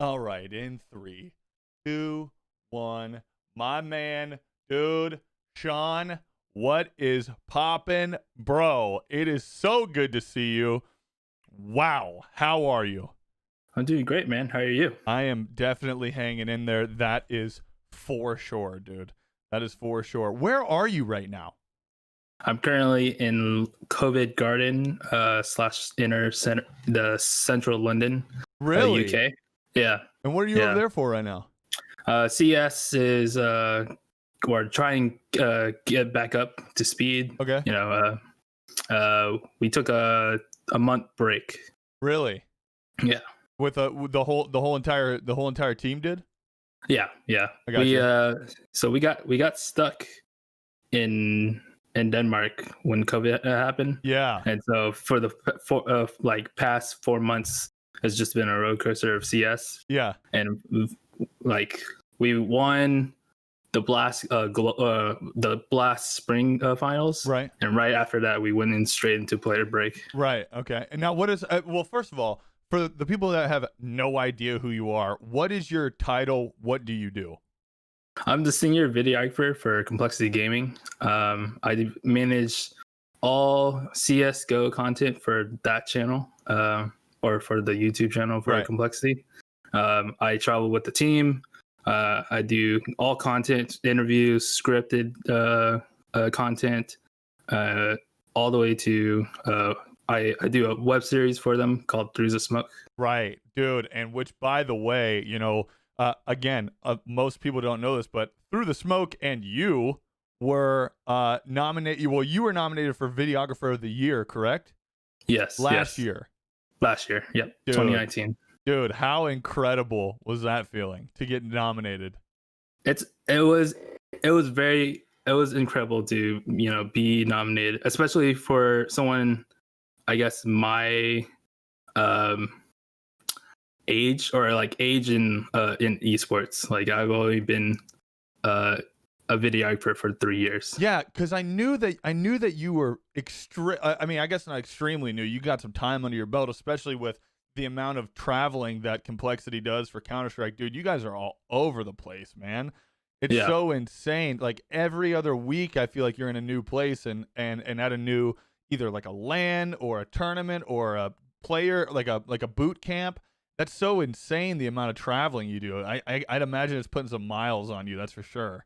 All right, in 3, 2, 1. My man, dude, Sean, what is poppin', bro? It is so good to see you. Wow, how are you? I'm doing great, man. How are you? I am definitely hanging in there. That is for sure, dude. That is for sure. Where are you right now? I'm currently in Covent Garden slash inner center, the central London, Really? UK. Yeah, And what are you over yeah. there for right now? CS is we're trying get back up to speed. Okay. You know, we took a month break. Really? Yeah, With the whole entire team did? yeah. I got you. So we got stuck in Denmark when COVID happened. Yeah. And so for the like past 4 months has just been a roller coaster of CS. Yeah. And like we won the Blast Spring finals. Right. And right after that we went in straight into player break. Right. Okay. And now what is well, first of all, for the people that have no idea who you are, what is your title? What do you do? I'm the Senior Videographer for Complexity Gaming. I manage all CS:GO content for that channel, or for the YouTube channel for Right. Complexity. I travel with the team. I do all content, interviews, scripted content, all the way to I do a web series for them called Through the Smoke. Right, dude. And which, by the way, again, most people don't know this, but Through the Smoke and you were nominated. Well, you were nominated for Videographer of the Year, correct? Yes. Last year. Last year. Yep. Dude, 2019. Dude, how incredible was that feeling to get nominated? It was incredible to be nominated, especially for someone, I guess, my age, or like age in esports. Like I've only been a videographer for 3 years. Yeah, because I knew that you were I mean, I guess not extremely new. You got some time under your belt, especially with the amount of traveling that Complexity does for Counter-Strike. Dude, you guys are all over the place, man. It's so insane. Like every other week, I feel like you're in a new place and at a new, either like a LAN or a tournament or a player, like a boot camp. That's so insane, the amount of traveling you do. I'd imagine it's putting some miles on you. That's for sure.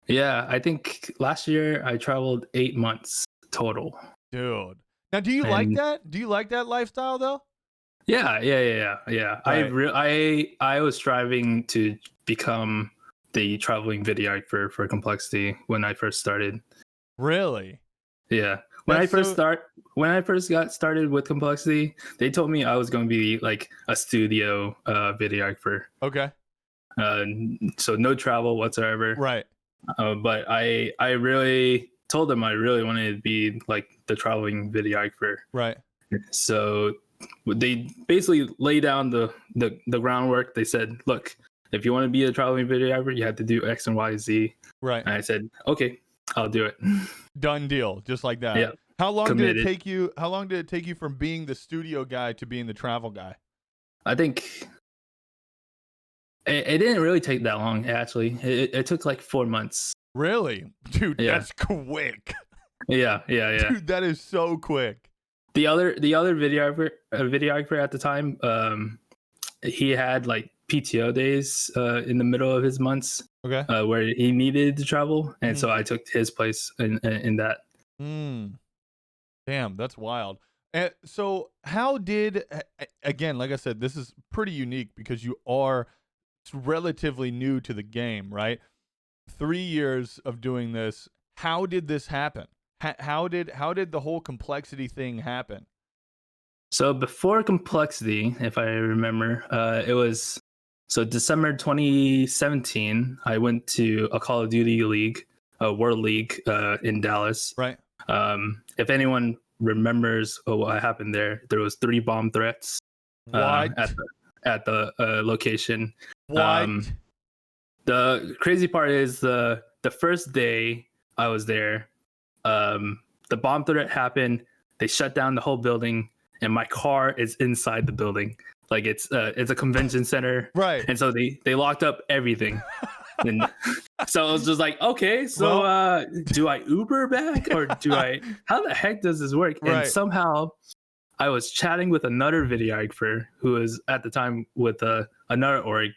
Yeah, I think last year I traveled 8 months total. Dude. Now, do you like that? Do you like that lifestyle though? Yeah. Right. I was striving to become the traveling videographer for Complexity when I first started. Really? Yeah. When I first got started with Complexity, they told me I was going to be like a studio videographer. Okay. So no travel whatsoever. Right. But I really told them I really wanted to be like the traveling videographer. Right. So they basically lay down the groundwork. They said, look, if you want to be a traveling videographer, you have to do X and Y, Z. Right. And I said, okay, I'll do it. Done deal. Just like that. Yeah. How long Committed. did it take you from being the studio guy to being the travel guy? I think it didn't really take that long, actually. It took like 4 months. Really? Dude, Yeah. That's quick. Yeah. Dude, that is so quick. The other videographer at the time, he had like PTO days in the middle of his months. Okay. Where he needed to travel, and so I took his place in that. Damn, that's wild. And so how did, again, like I said, this is pretty unique because you are relatively new to the game, right? 3 years of doing this. How did this happen? How did the whole Complexity thing happen? So before Complexity, if I remember, it was December 2017. I went to a Call of Duty league, a World League in Dallas. Right. If anyone remembers what happened there was 3 bomb threats at the location. What? The crazy part is the first day I was there, the bomb threat happened. They shut down the whole building, and my car is inside the building. like it's a convention center, Right. and so they locked up everything. And so I was just like, okay, so do I Uber back or do I? How the heck does this work? And Right. somehow I was chatting with another videographer who was at the time with another org.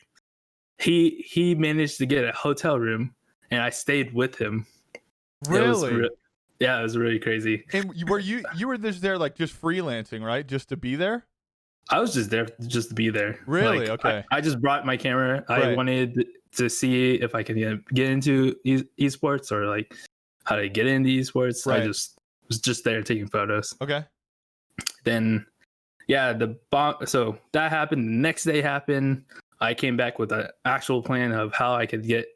He managed to get a hotel room, and I stayed with him. Really? Yeah, it was really crazy. And you were just there like just freelancing, right? Just to be there? I was just there just to be there. Really? Like, Okay. I just brought my camera. Right. I wanted to see if I could get into esports or like how to get into esports. Right. I just was just there taking photos. Okay. Then, yeah, the bomb. So that happened. The next day happened. I came back with an actual plan of how I could get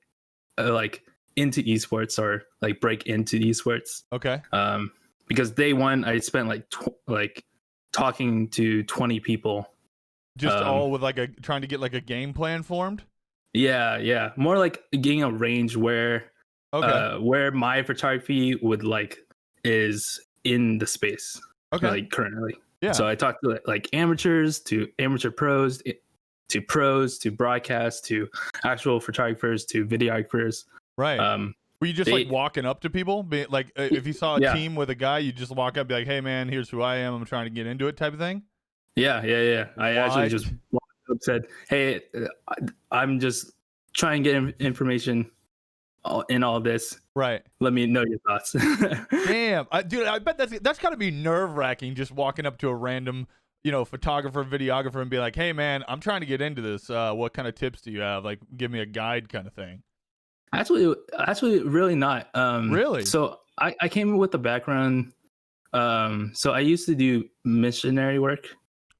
like into esports or like break into esports. Okay. Because day one I spent like talking to 20 people. Just all with like trying to get like a game plan formed? Yeah. More like getting a range where where my photography would like is in the space. Okay. Like currently. Yeah. So I talked to like amateurs to amateur pros to broadcast to actual photographers to videographers. Right. Were you just like walking up to people? Like if you saw a team with a guy, you just walk up and be like, hey man, here's who I am. I'm trying to get into it type of thing? Yeah. I actually just walked up, said, hey, I'm just trying to get information in all this. Right. Let me know your thoughts. Damn. Dude, I bet that's got to be nerve-wracking just walking up to a random, photographer, videographer and be like, hey man, I'm trying to get into this. What kind of tips do you have? Like, give me a guide kind of thing. Actually, really not. Really? So I came with the background. So I used to do missionary work.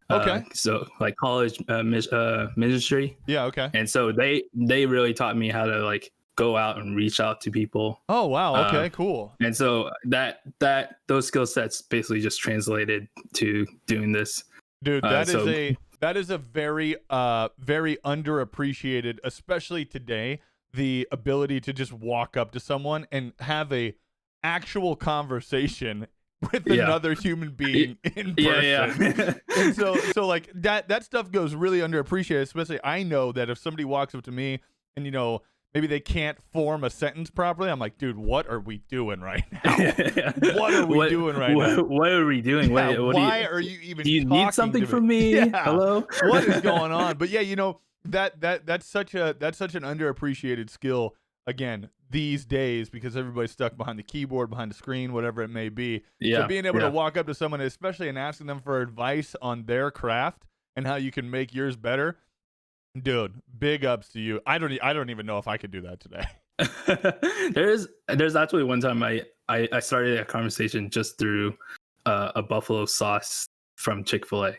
Okay. So like college ministry. Yeah. Okay. And so they really taught me how to like go out and reach out to people. Oh wow. Okay. Cool. And so those skill sets basically just translated to doing this. Dude, that is a very very underappreciated, especially today, the ability to just walk up to someone and have a actual conversation with another human being in person. Yeah. And so like that stuff goes really underappreciated, especially I know that if somebody walks up to me and maybe they can't form a sentence properly, I'm like, dude, what are we doing right now? What are we doing right now? What are we doing? Yeah, why are you even do you need something from me? Yeah. Hello? What is going on? But yeah, that's such an underappreciated skill again these days because everybody's stuck behind the keyboard, behind the screen, whatever it may be. Yeah. So being able to walk up to someone, especially and asking them for advice on their craft and how you can make yours better, dude, big ups to you. I don't even know if I could do that today. There's actually one time I started a conversation just through a buffalo sauce from Chick-fil-A.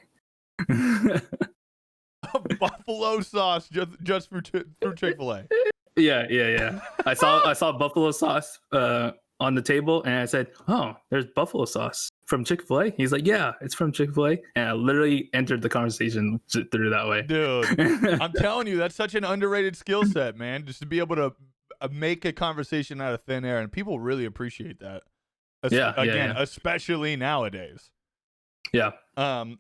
Buffalo sauce just through Chick-fil-A. Yeah. I saw buffalo sauce on the table, and I said, "Oh, there's buffalo sauce from Chick-fil-A." He's like, "Yeah, it's from Chick-fil-A," and I literally entered the conversation through that way. Dude, I'm telling you, that's such an underrated skill set, man. Just to be able to make a conversation out of thin air, and people really appreciate that. Especially nowadays. Yeah.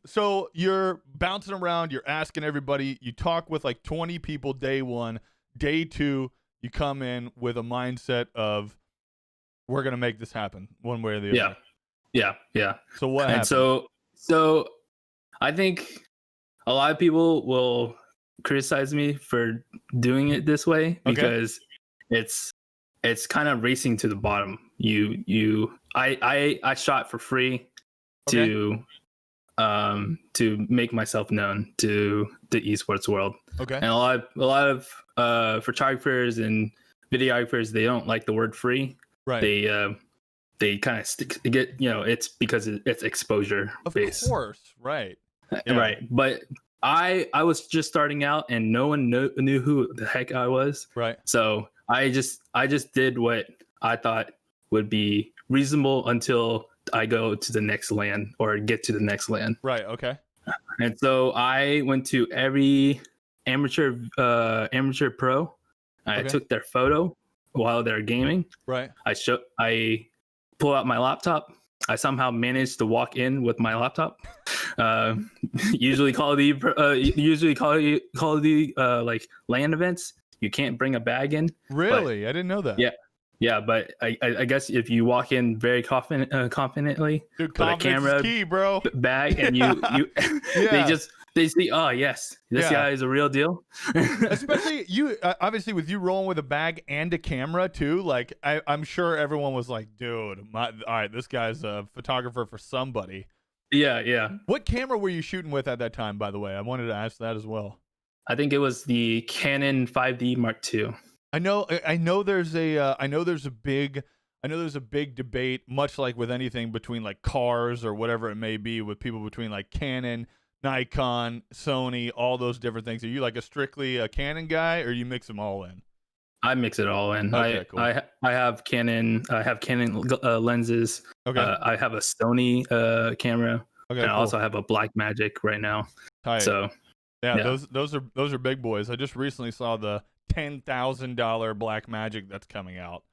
So you're bouncing around, you're asking everybody, you talk with like 20 people day one, day two, you come in with a mindset of we're gonna make this happen one way or the other. Yeah. So what happened? So I think a lot of people will criticize me for doing it this way because it's kind of racing to the bottom. I shot for free to make myself known to the esports world. Okay. And a lot of photographers and videographers, they don't like the word free. Right. They kind of it's because it's exposure based. Of course, right. Yeah. Right. But I was just starting out and no one knew who the heck I was. Right. So I just did what I thought would be reasonable until I go to the next LAN or get to the next LAN. Right. Okay. And so I went to every amateur pro. I took their photo while they're gaming. Right. I pull out my laptop. I somehow managed to walk in with my laptop. Uh, usually Call of Duty like LAN events, you can't bring a bag in. Really? I didn't know that. Yeah, yeah, but I guess if you walk in very confidently Dude, with a confidence camera is key, bro. bag, and you Yeah. they see, oh yes, this guy is a real deal. Especially you, obviously with you rolling with a bag and a camera too. Like I'm sure everyone was like, dude, all right, this guy's a photographer for somebody. Yeah. What camera were you shooting with at that time, by the way? I wanted to ask that as well. I think it was the Canon 5D Mark II. I know there's a big debate, much like with anything between like cars or whatever it may be, with people between like Canon, Nikon, Sony, all those different things. Are you like strictly a Canon guy, or you mix them all in? I mix it all in. Okay, cool. I have Canon. I have Canon lenses. Okay. I have a Sony camera, Okay, and I cool. also have a Blackmagic right now. Tight. So yeah, those are big boys. I just recently saw the $10,000 Blackmagic that's coming out.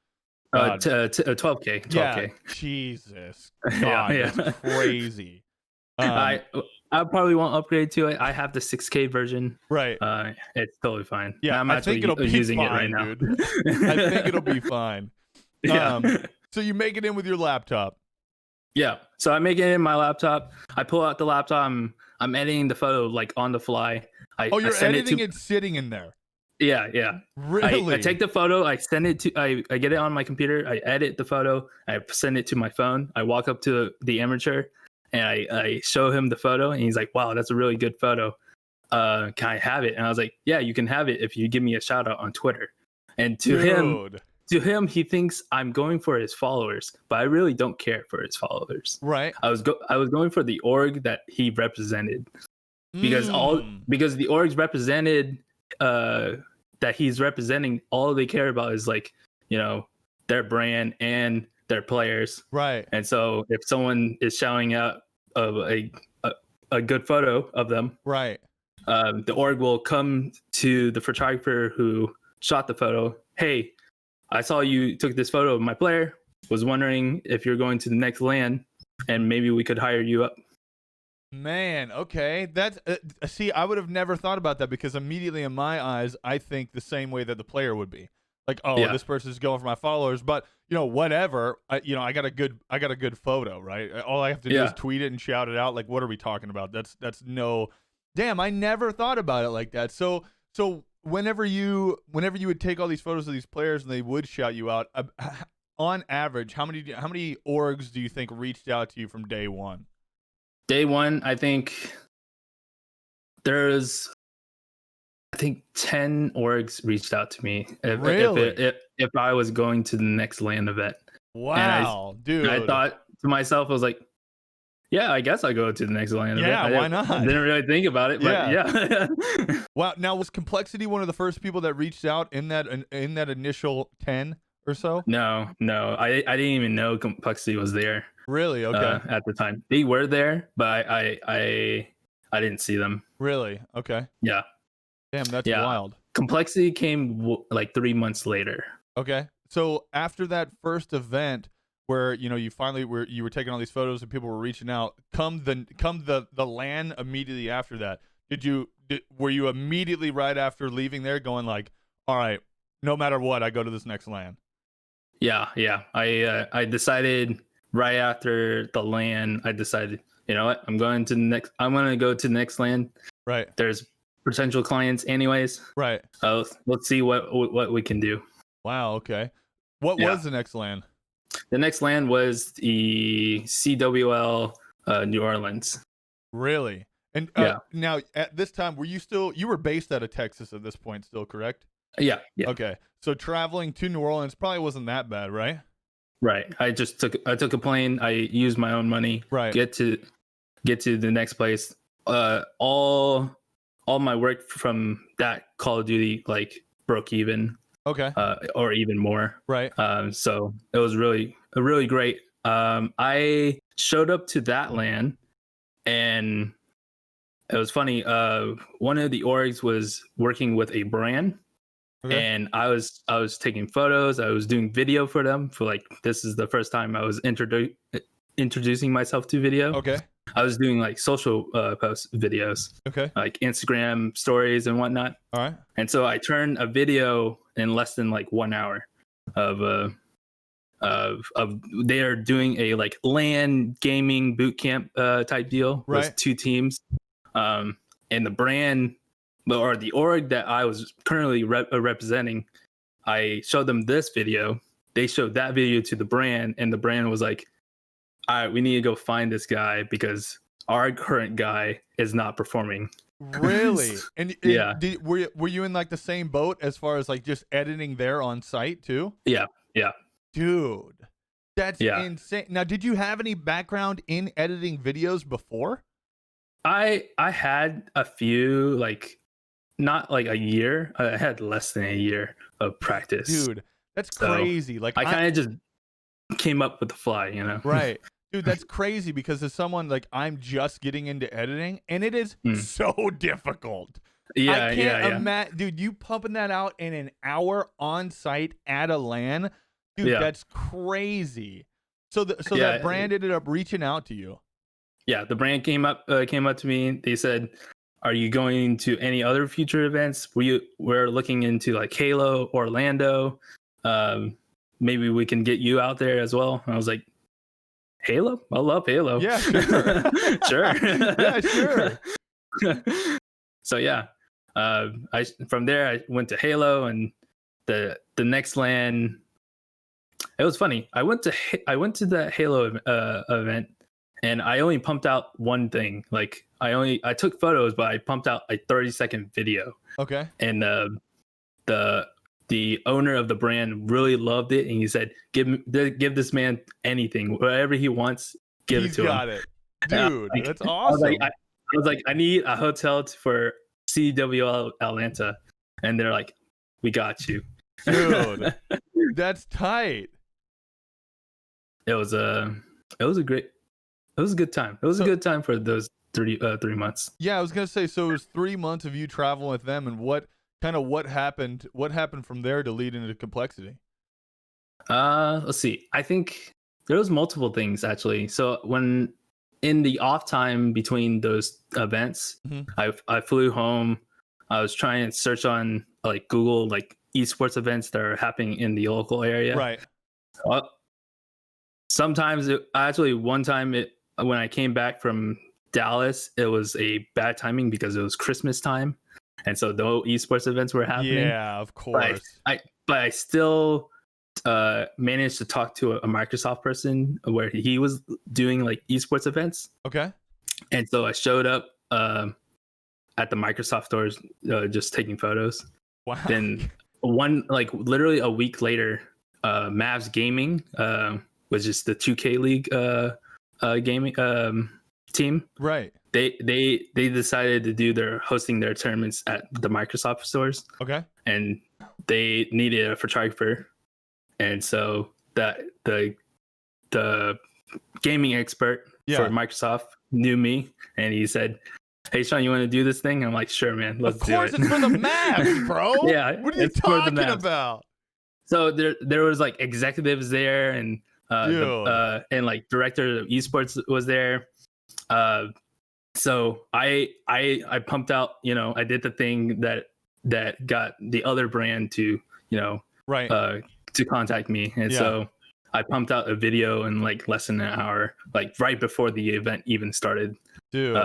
12K. Yeah, Jesus, God, Yeah. that's crazy. I probably won't upgrade to it. I have the 6K version. Right. It's totally fine. Yeah, I'm I actually think it'll be using fine, it right now. dude. I think it'll be fine. Yeah. So you make it in with your laptop. Yeah. So I make it in my laptop. I pull out the laptop. I'm editing the photo like on the fly. You're editing it sitting in there. Yeah. Really? I take the photo. I send it to. I get it on my computer. I edit the photo. I send it to my phone. I walk up to the amateur, and I show him the photo, and he's like, "Wow, that's a really good photo. Can I have it?" And I was like, "Yeah, you can have it if you give me a shout out on Twitter." And to him, he thinks I'm going for his followers, but I really don't care for his followers. Right. I was going for the org that he represented, because because the orgs represented that he's representing, all they care about is like, their brand and their players. Right. And so if someone is shouting out of a good photo of them, right, the org will come to the photographer who shot the photo. Hey, I saw you took this photo of my player. Was wondering if you're going to the next LAN, and maybe we could hire you up. Man, okay. That's see, I would have never thought about that, because immediately in my eyes, I think the same way that the player would be. Like, this person's going for my followers, but whatever. I got a good photo, right? All I have to do is tweet it and shout it out. Like, what are we talking about? That's no. Damn, I never thought about it like that. So whenever you would take all these photos of these players and they would shout you out, on average, how many orgs do you think reached out to you from day one? Day one, I think there's 10 orgs reached out to me if I was going to the next LAN event. Wow, dude! I thought to myself, I was like, yeah, I guess I go to the next LAN event. Yeah, why not? Didn't really think about it, but yeah. Wow. Now, was Complexity one of the first people that reached out in that initial 10 or so? No, I didn't even know Complexity was there. Really? Okay. At the time, they were there, but I didn't see them. Really? Okay. Yeah. Damn, that's wild. Complexity came like 3 months later. Okay. So after that first event, where you finally were taking all these photos and people were reaching out, come the LAN immediately after that, were you immediately right after leaving there going like, all right, no matter what, I go to this next LAN? Yeah. I decided right after the LAN, I decided, you know what, I'm going to go to the next LAN. Right. There's potential clients anyways. Right. Let's see what we can do. Wow. Okay. What was the next LAN? The next LAN was the CWL New Orleans. Really? And now at this time, you were based out of Texas at this point still, correct? Yeah. Okay. So traveling to New Orleans probably wasn't that bad, right? Right. I took a plane. I used my own money. Right. Get to the next place. All my work from that Call of Duty like broke even. Okay. Or even more. Right. So it was really great. I showed up to that LAN, and it was funny. One of the orgs was working with a brand. Okay. And I was taking photos. I was doing video for them. For like, this is the first time I was introducing myself to video. Okay. I was doing like social post videos, Okay. like Instagram stories and whatnot. All right. And so I turned a video in less than like 1 hour of they are doing a like LAN gaming boot camp type deal Right. with 2 teams, and the brand or the org that I was currently representing, I showed them this video. They showed that video to the brand, and the brand was like, all right, we need to go find this guy because our current guy is not performing. Really? And Yeah. were you in like the same boat as far as like just editing there on site too? Yeah. Dude, that's Yeah. insane. Now, did you have any background in editing videos before? I had a few, like not like a year. I had less than a year of practice. Dude, that's So, crazy. Like I kind of just came up with the fly, Right. Dude, that's crazy because as someone like I'm just getting into editing and it is so difficult. Yeah, I can't imagine, dude, you pumping that out in an hour on site at a LAN. Dude, that's crazy. So that brand ended up reaching out to you. Yeah, the brand came up to me. They said, "Are you going to any other future events? We're looking into like Halo, Orlando. Maybe we can get you out there as well." And I was like, "Halo? I love Halo." Yeah, sure. Sure. Yeah, sure. So yeah, from there I went to Halo, and the next LAN. It was funny. I went to the Halo event, and I only pumped out one thing. Like I took photos, but I pumped out a 30-second video. Okay. And the owner of the brand really loved it, and he said, "Give this man anything, whatever he wants, give it to him." He's got it, dude. That's awesome. I was like, I need a hotel for CWL Atlanta, and they're like, "We got you." Dude, that's tight. It was a good time. It was a good time for those 3 months. Yeah, I was gonna say. So it was 3 months of you traveling with them, and what happened? What happened from there to lead into complexity? Let's see. I think there was multiple things actually. So when in the off time between those events, I flew home. I was trying to search on like Google like esports events that are happening in the local area. Right. Sometimes one time when I came back from Dallas, it was a bad timing because it was Christmas time, and so no esports events were happening. Yeah, of course. But I still managed to talk to a Microsoft person where he was doing like esports events. Okay. And so I showed up at the Microsoft stores, just taking photos. Wow. Then literally a week later, Mavs Gaming, which is the 2K League gaming team. Right. They decided to do hosting their tournaments at the Microsoft stores. Okay. And they needed a photographer, and so that the gaming expert for Microsoft knew me, and he said, "Hey Sean, you want to do this thing?" I'm like, "Sure, man, let's do it." Of course, it's for the Mavs, bro. Yeah, what are you talking about? So there was like executives there, and and like director of esports was there. So I pumped out, I did the thing that got the other brand to, to contact me. And so I pumped out a video in like less than an hour, like right before the event even started. Dude.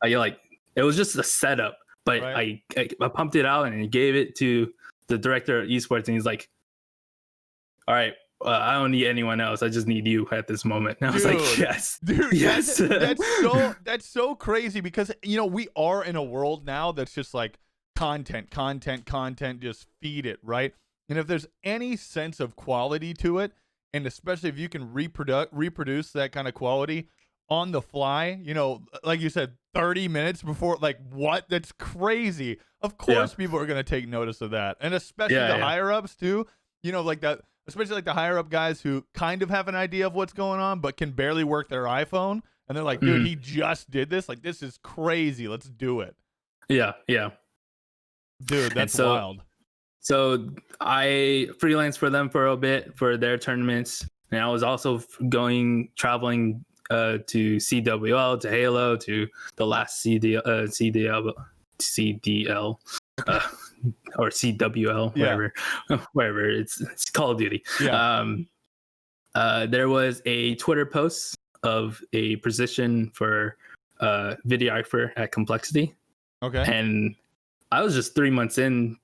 It was just a setup, but I pumped it out and gave it to the director of esports, and he's like, "All right, I don't need anyone else. I just need you at this moment." And I was like, "Yes, dude, yes." That's so crazy because we are in a world now that's just like content, just feed it, right? And if there's any sense of quality to it, and especially if you can reproduce that kind of quality on the fly, like you said, 30 minutes before, like what? That's crazy. Of course, people are gonna take notice of that, and especially the higher ups too. Like that. Especially like the higher up guys who kind of have an idea of what's going on, but can barely work their iPhone. And they're like, dude, he just did this. Like, this is crazy. Let's do it. Yeah. Dude, that's wild. So I freelanced for them for a bit for their tournaments. And I was also traveling to CWL to Halo to the last CDL or CWL, whatever, whatever. It's Call of Duty. Yeah. There was a Twitter post of a position for videographer at Complexity. Okay. And I was just 3 months in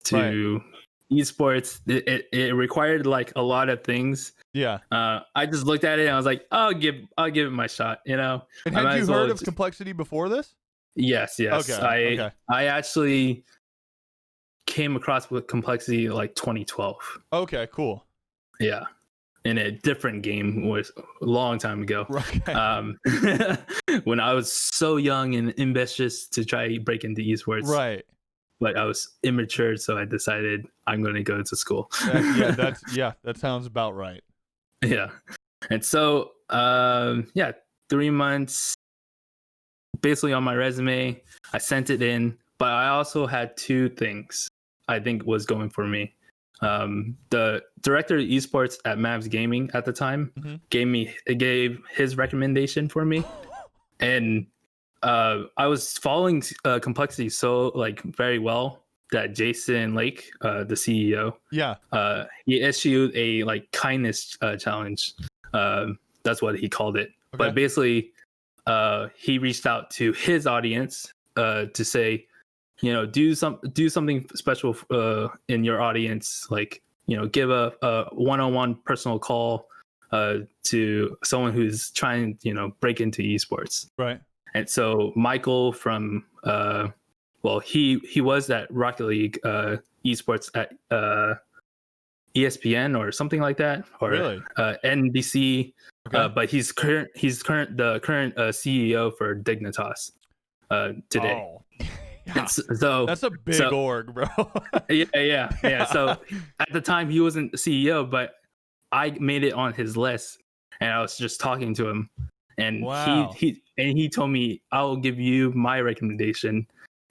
to esports. It required like a lot of things. Yeah. I just looked at it and I was like, I'll give it my shot, you know. And had you heard of Complexity before this? Yes. Okay. I actually came across with Complexity like 2012. Okay, cool. Yeah. In a different game, was a long time ago. Right. When I was so young and ambitious to try break into esports. Right. But I was immature, so I decided I'm going to go to school. That sounds about right. Yeah. And so 3 months basically on my resume. I sent it in, but I also had two things I think was going for me. The director of esports at Mavs Gaming at the time gave his recommendation for me, and I was following Complexity so like very well that Jason Lake, the CEO, he issued a like kindness challenge. That's what he called it. Okay. But basically, he reached out to his audience to say, you know, do something special in your audience, like, you know, give a one-on-one personal call to someone who's trying, you know, break into esports. Right. And so Michael from he was at Rocket League esports at ESPN or something like that, or really? NBC. Okay. But he's the current CEO for Dignitas today. Oh. Yeah. So that's a big org, bro. yeah. So at the time he wasn't the CEO, but I made it on his list, and I was just talking to him, and he told me, I'll give you my recommendation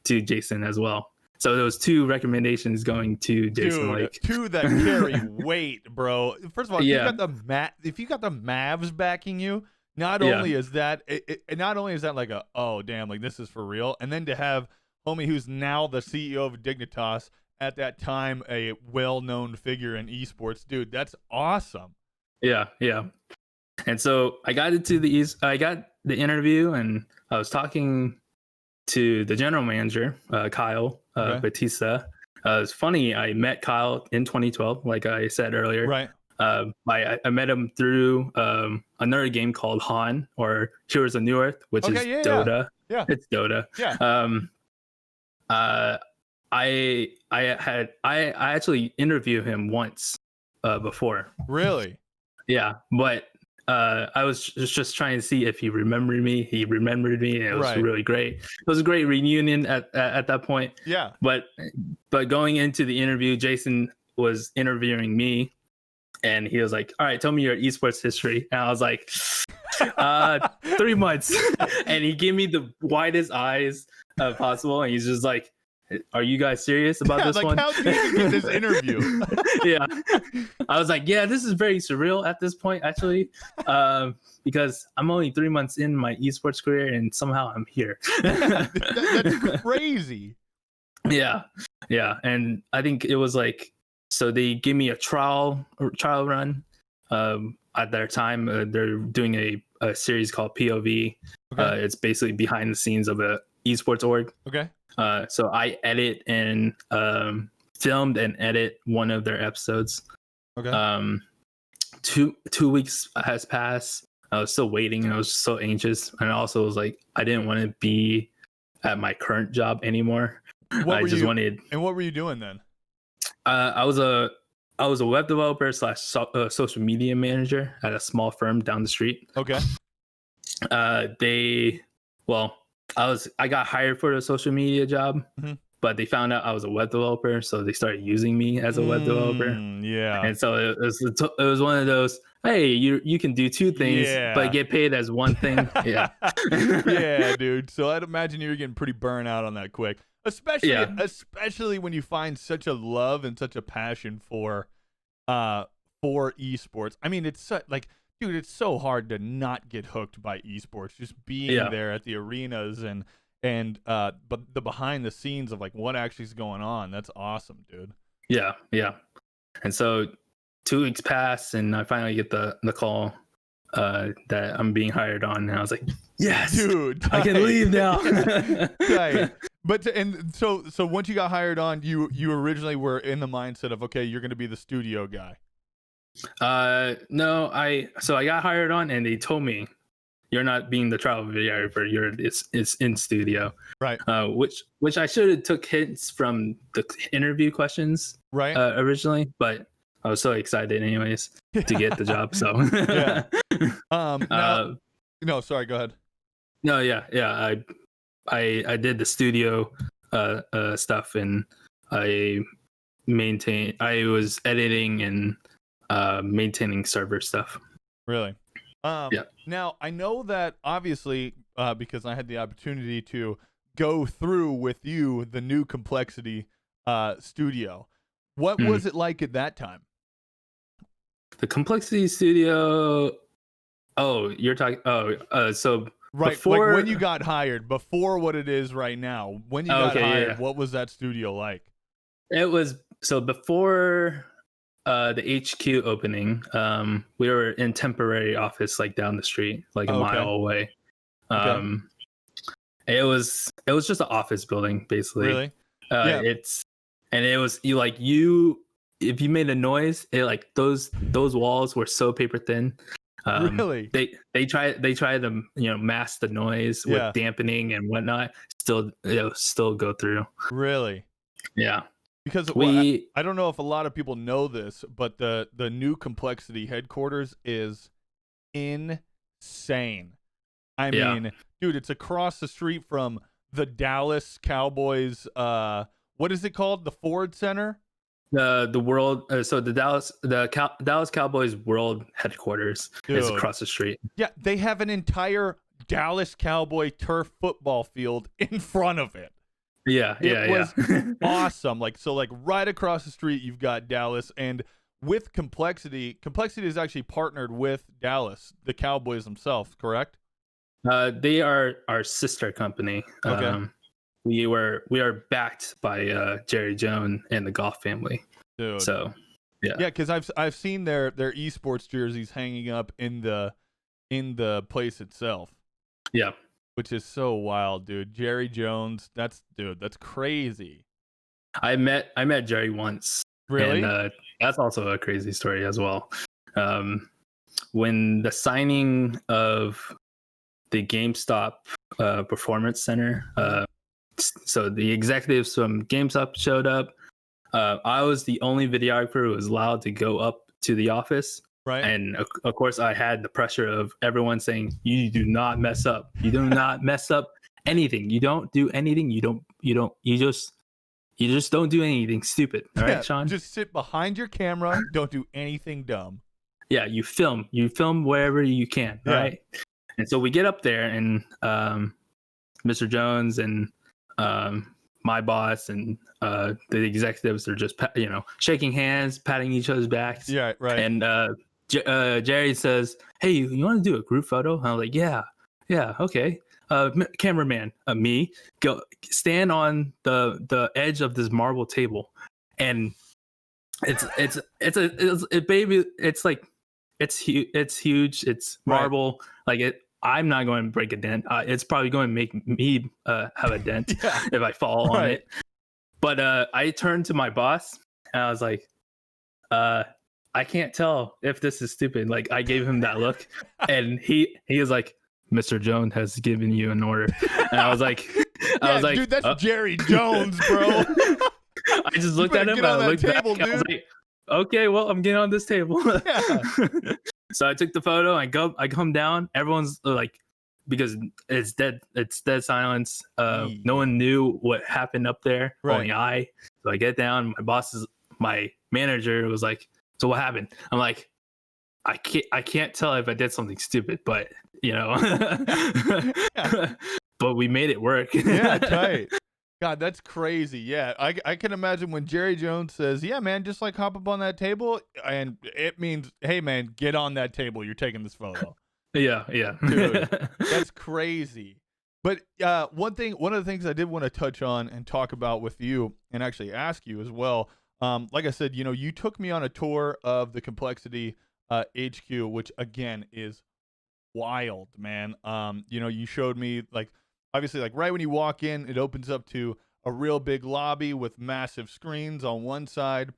to Jason as well. So there was two recommendations going to Jason Lake. Two that carry weight, bro. First of all, if you got the Mavs backing you, not only is that like a, oh damn, like this is for real, and then to have homie who's now the CEO of Dignitas, at that time a well-known figure in esports, dude, that's awesome. Yeah. And so I got the interview, and I was talking to the general manager, Kyle Batista. It's funny, I met Kyle in 2012, like I said earlier. Right. I met him through another game called Han, or Heroes of New Earth, which is Dota. Yeah. It's Dota. Yeah. I actually interviewed him once before. Really? Yeah, but I was just trying to see if he remembered me. He remembered me, and it was really great. It was a great reunion at that point. Yeah. But going into the interview, Jason was interviewing me, and he was like, "All right, tell me your esports history." And I was like, 3 months. And he gave me the widest eyes possible, and he's just like, "Are you guys serious about this one?" How did you get this interview? Yeah. I was like, yeah, this is very surreal at this point, actually, because I'm only 3 months in my esports career, and somehow I'm here. That's crazy. Yeah. And I think it was like, so they gave me a trial run. At their time, they're doing a series called POV. Okay. It's basically behind the scenes of a esports org. Okay. So I edit and filmed and edit one of their episodes. Okay. 2 weeks has passed. I was still waiting, and I was so anxious. And I also was like, I didn't want to be at my current job anymore. And what were you doing then? I was a web developer / social media manager at a small firm down the street. Okay. I got hired for the social media job, but they found out I was a web developer, so they started using me as a web developer. Yeah. And so it was one of those, hey, you can do two things, but get paid as one thing. Yeah. Yeah, dude. So I'd imagine you're getting pretty burnt out on that quick, especially when you find such a love and such a passion for esports. I mean, it's like, dude, it's so hard to not get hooked by esports. Just being there at the arenas and but the behind the scenes of like what actually is going on. That's awesome, dude. Yeah. And so 2 weeks pass, and I finally get the call that I'm being hired on, and I was like, yes, dude, I can leave now. Right. But so once you got hired on, you originally were in the mindset of, okay, you're going to be the studio guy. No, I got hired on, and they told me, you're not being the travel videographer. It's in studio. Right. Which I should have took hints from the interview questions. Right. Originally, but I was so excited anyways to get the job. So yeah. No, sorry. Go ahead. No, yeah. I did the studio stuff, and I was editing and maintaining server stuff. Really? Yeah. Now, I know that obviously because I had the opportunity to go through with you the new Complexity studio. What was it like at that time? The Complexity studio. Oh, you're talking. So right, before, like when you got hired, before what it is right now. When you got hired, what was that studio like? It was before the HQ opening. We were in temporary office like down the street, like a mile away. It was just an office building basically. Really? It was if you made a noise, it like those walls were so paper thin. Really? They try to mask the noise with dampening and whatnot. It'll still go through. Really? Yeah. Because I don't know if a lot of people know this, but the new Complexity headquarters is insane. I mean, dude, it's across the street from the Dallas Cowboys. What is it called? The Ford Center? The world. So the Dallas Cowboys world headquarters is across the street. Yeah, they have an entire Dallas Cowboy turf football field in front of it. It was awesome. Like right across the street, you've got Dallas, and with Complexity is actually partnered with Dallas, the Cowboys themselves, correct? They are our sister company. Okay. We are backed by Jerry Jones and the Goff family. Dude. So yeah, because I've seen their esports jerseys hanging up in the place itself. Yeah. Which is so wild, dude. Jerry Jones, that's crazy. I met Jerry once. Really? And that's also a crazy story as well. When the signing of the GameStop Performance Center, so the executives from GameStop showed up. I was the only videographer who was allowed to go up to the office. Right. And of course, I had the pressure of everyone saying, "You do not mess up. You do not mess up anything. You don't do anything. You just don't do anything stupid." All right, Sean? Just sit behind your camera. Don't do anything dumb. Yeah, you film wherever you can. Yeah. Right. And so we get up there, and Mr. Jones and my boss and the executives are just shaking hands, patting each other's backs. Yeah, right. And Jerry says, "Hey, you want to do a group photo?" And I'm like, "Yeah, okay." Cameraman, me, go stand on the edge of this marble table, and it's huge. It's marble, right. Like it. I'm not going to break a dent. It's probably going to make me have a dent if I fall on it. But I turned to my boss and I was like, I can't tell if this is stupid. Like I gave him that look, and he was like, "Mr. Jones has given you an order." And I was like, dude, that's Jerry Jones, bro. I just looked at him and I looked back. I was like, okay, well, I'm getting on this table. Yeah. So I took the photo. I come down. Everyone's like, because it's dead silence. No one knew what happened up there. Right. Only I. So I get down. My manager was like, "So what happened?" I'm like, I can't tell if I did something stupid, but but we made it work. Yeah, tight. God, that's crazy. Yeah, I can imagine when Jerry Jones says, "Yeah, man, just like hop up on that table," and it means, "Hey, man, get on that table. You're taking this photo." Yeah, yeah. Dude, that's crazy. But one of the things I did want to touch on and talk about with you, and actually ask you as well. Like I said, you took me on a tour of the Complexity HQ, which again is wild, man. You showed me like obviously like right when you walk in, it opens up to a real big lobby with massive screens on one side,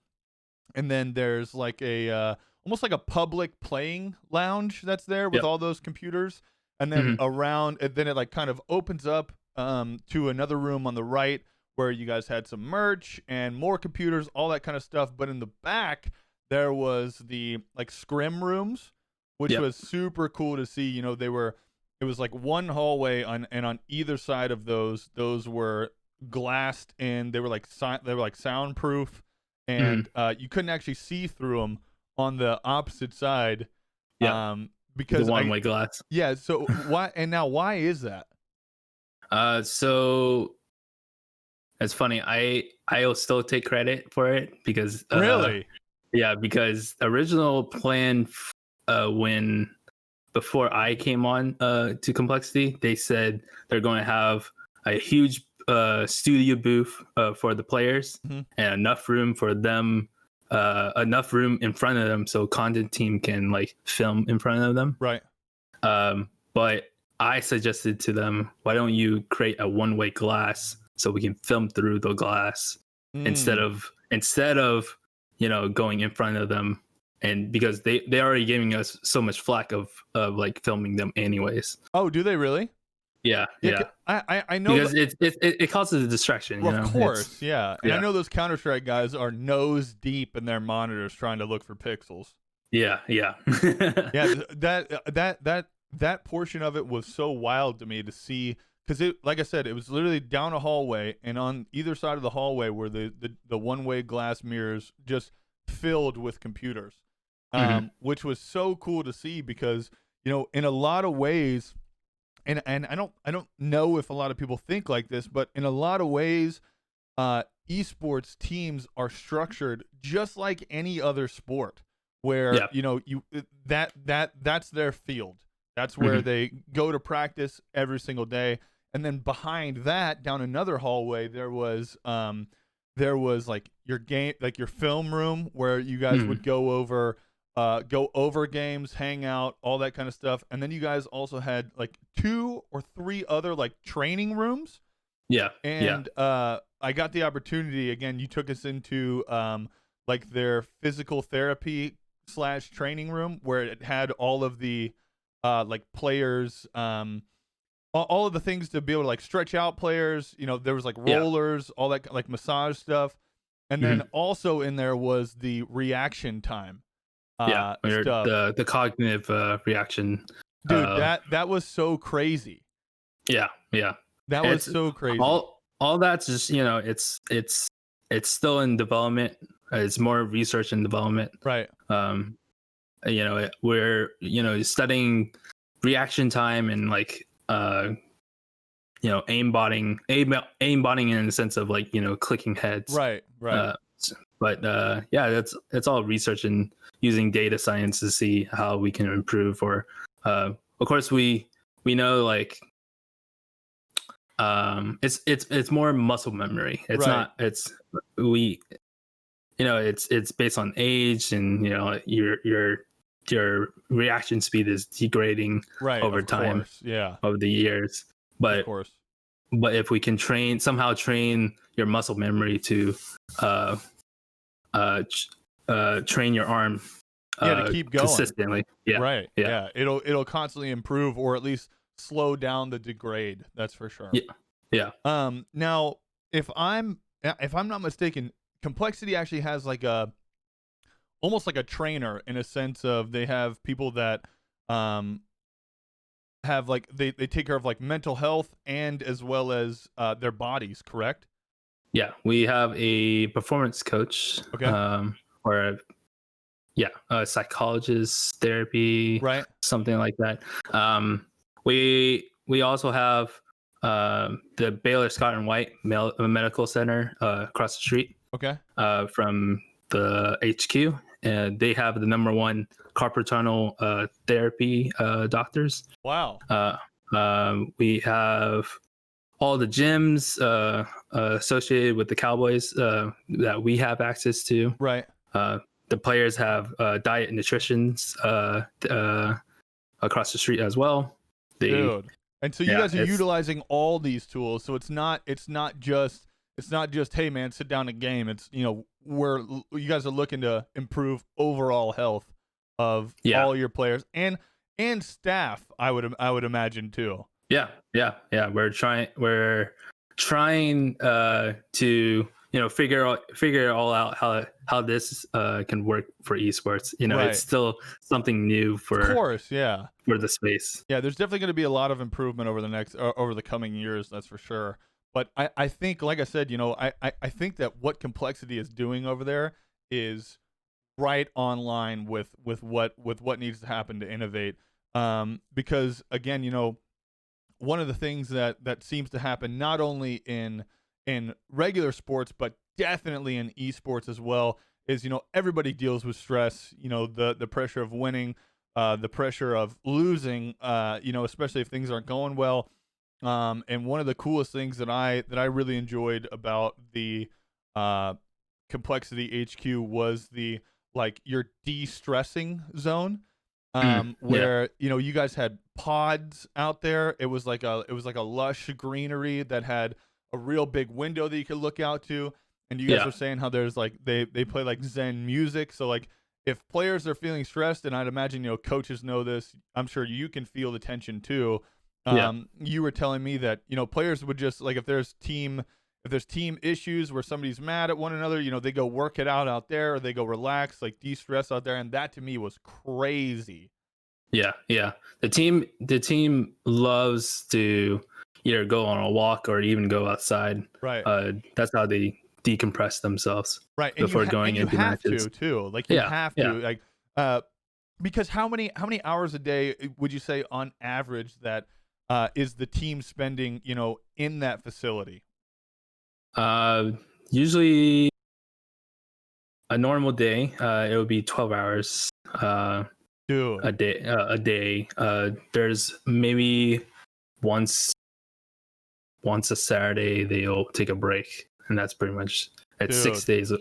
and then there's like a almost like a public playing lounge that's there with Yep. all those computers, and then Mhm. around, and then it like kind of opens up to another room on the right where you guys had some merch and more computers, all that kind of stuff. But in the back there was the like scrim rooms, which Yep. was super cool to see. It was like one hallway and on either side of those were glassed in. They were like soundproof, Mhm. and you couldn't actually see through them on the opposite side, Yep. The because one-way glass. yeah. So why is that? So it's funny. I'll still take credit for it because Really? yeah, because original plan when before I came on to Complexity, they said they're going to have a huge studio booth for the players Hmm. and enough room for them, enough room in front of them so content team can like film in front of them. Right. But I suggested to them, why don't you create a one-way glass so we can film through the glass instead Mm. of going in front of them, and because they already giving us so much flack of like filming them anyways. Oh, do they really? Yeah, Yeah. yeah. I know Because that. it causes a distraction, Well, of It's course, yeah. And I yeah, know those Counter-Strike guys are nose deep in their monitors trying to look for pixels. yeah, yeah. Yeah, that portion of it was so wild to me to see, because it, like I said, it was literally down a hallway, and on either side of the hallway were the one-way glass mirrors just filled with computers, Mhm. which was so cool to see because in a lot of ways, and I don't know if a lot of people think like this, but in a lot of ways, esports teams are structured just like any other sport, where Yeah. that's their field. That's where Mhm. they go to practice every single day. And then behind that, down another hallway, there was like your game, like your film room, where you guys would Mhm. go over games, hang out, all that kind of stuff. And then you guys also had like two or three other like training rooms. Yeah. Yeah. And I got the opportunity again. You took us into like their physical therapy slash training room, where it had all of the like players, all of the things to be able to like stretch out players. There was like Yeah. rollers, all that like massage stuff, and then Mhm. also in there was the reaction time Yeah. Or stuff. the cognitive reaction. Dude, that was so crazy. Yeah, yeah. That was It's so crazy. all that's just it's still in development. It's more research and development. Right. We're studying reaction time and like aimbotting in the sense of like clicking heads. Right. Right. Uh, but yeah, that's all research and using data science to see how we can improve. Or of course we know like it's more muscle memory. It's Right. not it's we it's based on age, and your reaction speed is degrading Right. over Of time course. Yeah. over the years. Of but course. but if we can somehow train your muscle memory to uh uh train your arm Yeah, to keep going. consistently. Yeah, Right. yeah, Yeah. It'll constantly improve, or at least slow down the degrade. That's for sure. yeah, yeah, Now, if I'm not mistaken, Complexity actually has like a almost like a trainer, in a sense of they have people that um have like they take care of like mental health and as well as their bodies, correct? yeah. We have a performance coach, Okay. or yeah, a psychologist, therapy, Right. something like that. We also have the Baylor Scott and White Medical Center across the street Okay. from the HQ, and they have the #1 carpal tunnel therapy doctors. Wow. We have all the gyms associated with the Cowboys that we have access to. Right. The players have diet and nutritions across the street as well. Dude. And so you guys are utilizing all these tools. So it's not just hey man, sit down and game. It's where you guys are looking to improve overall health of all your players and staff. I would imagine too. Yeah. We're trying to figure it all out how this can work for esports. Right. It's still something new for, of course, yeah, for the space. Yeah, there's definitely going to be a lot of improvement over the coming years. That's for sure. But I think, like I said, I think that what Complexity is doing over there is right on line with what needs to happen to innovate. Because again, one of the things that seems to happen not only in regular sports but definitely in esports as well is everybody deals with stress. The pressure of winning, the pressure of losing. Especially if things aren't going well. And one of the coolest things that I really enjoyed about the Complexity HQ was the your de-stressing zone. Where you guys had pods out there. It was like a lush greenery that had a real big window that you could look out to. And you guys were saying how there's they play Zen music. So if players are feeling stressed, and I'd imagine coaches know this, I'm sure you can feel the tension too. You were telling me that players would just if there's team issues where somebody's mad at one another, they go work it out there, or they go relax, de-stress out there. And that to me was crazy. Yeah. The team loves to either go on a walk or even go outside. Right. That's how they decompress themselves. Right. And before going into matches. You have to. Because how many hours a day would you say on average that is the team spending, in that facility? Usually a normal day, it would be 12 hours Dude. a day. There's maybe once a Saturday they'll take a break, and that's pretty much it. 6 days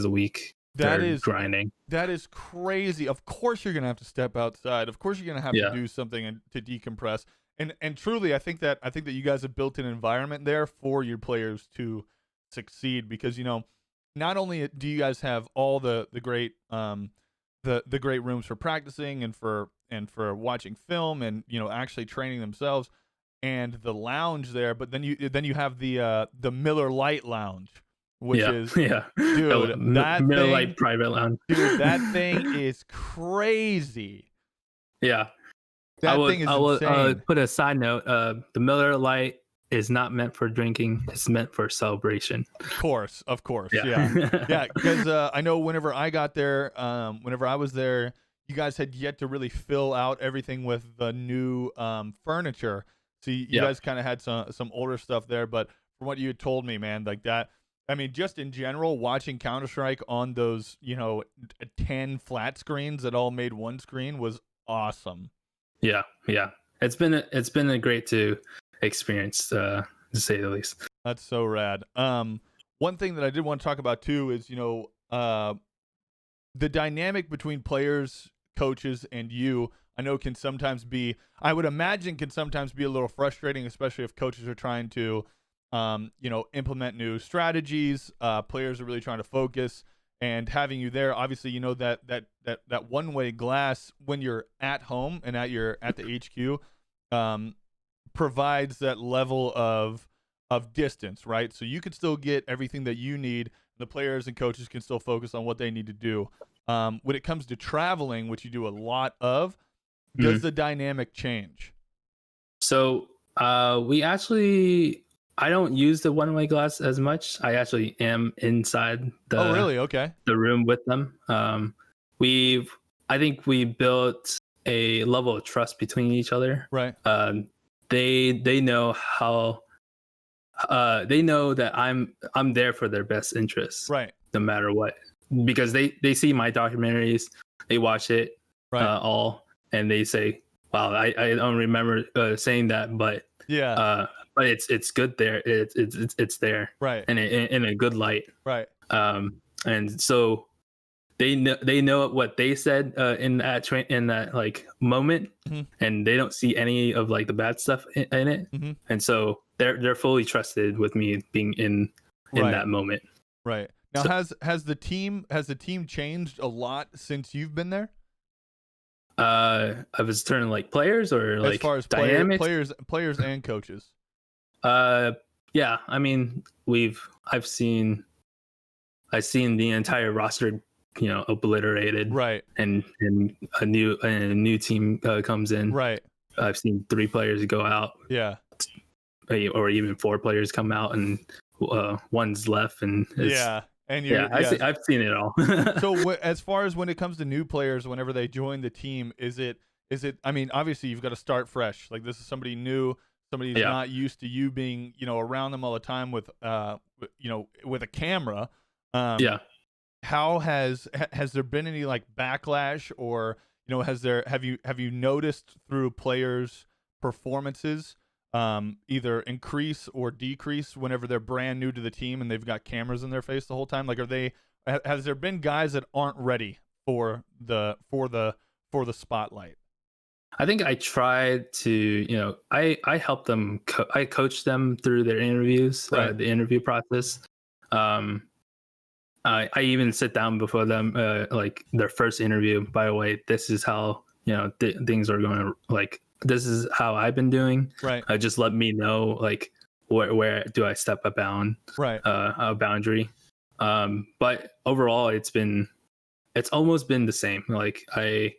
a week. That is grinding. That is crazy. Of course you're gonna have to step outside. Of course you're gonna have to do something to decompress. And truly, I think that you guys have built an environment there for your players to succeed, because not only do you guys have all the great the great rooms for practicing and for watching film and actually training themselves, and the lounge there, but then you have the Miller Lite Lounge, which is dude, that Miller thing, Lite private lounge. Dude, that thing is crazy. Yeah. That thing is insane. Put a side note. The Miller Lite is not meant for drinking. It's meant for celebration. Of course. Yeah. Because I know whenever I got there, whenever I was there, you guys had yet to really fill out everything with the new furniture. So you guys kind of had some older stuff there. But from what you had told me, man, that, I mean, just in general, watching Counter-Strike on those, 10 flat screens that all made one screen was awesome. Yeah. It's been a great experience, to say the least. That's so rad. One thing that I did want to talk about too is the dynamic between players, coaches, and you. I know I would imagine can sometimes be a little frustrating, especially if coaches are trying to implement new strategies. Players are really trying to focus, and having you there, obviously, that one-way glass when you're at home and at the HQ, provides that level of distance, right? So you can still get everything that you need. The players and coaches can still focus on what they need to do. When it comes to traveling, which you do a lot of, does the dynamic change? So I don't use the one-way glass as much. I actually am inside the room with them. I think we built a level of trust between each other. Right. They know how they know that I'm there for their best interests, Right. no matter what, because they see my documentaries, they watch it Right. all, and they say, "Wow, I don't remember saying that, but Yeah. it's good there. It's there, Right. and in a good light." Right. And so they know what they said in that like moment, Mm-hmm. and they don't see any of like the bad stuff in it, Mm-hmm. and so they're fully trusted with me being in Right. that moment. Right. Now, So, has the team changed a lot since you've been there? I was turning like players or As like far as dynamics. players and coaches. Yeah, I mean, I've seen the entire roster, obliterated, Right. and a new team comes in. Right. I've seen 3 players go out, Yeah. or even 4 players come out, and one's left, and Yeah. And I've seen it all. So as far as when it comes to new players, whenever they join the team, is it? I mean, obviously you've got to start fresh. Like this is somebody new, somebody who's Yeah. not used to you being, around them all the time with, with a camera. Yeah. How has there been any like backlash, or have you noticed through players' performances either increase or decrease whenever they're brand new to the team and they've got cameras in their face the whole time? Like, has there been guys that aren't ready for the spotlight? I think I tried to, I helped them, I coached them through their interviews, Right. the interview process. I even sit down before them, like their first interview. By the way, this is how things are going to, like, this is how I've been doing. Right. Just let me know, like, where do I step Right. a boundary. But overall, it's almost been the same. Like I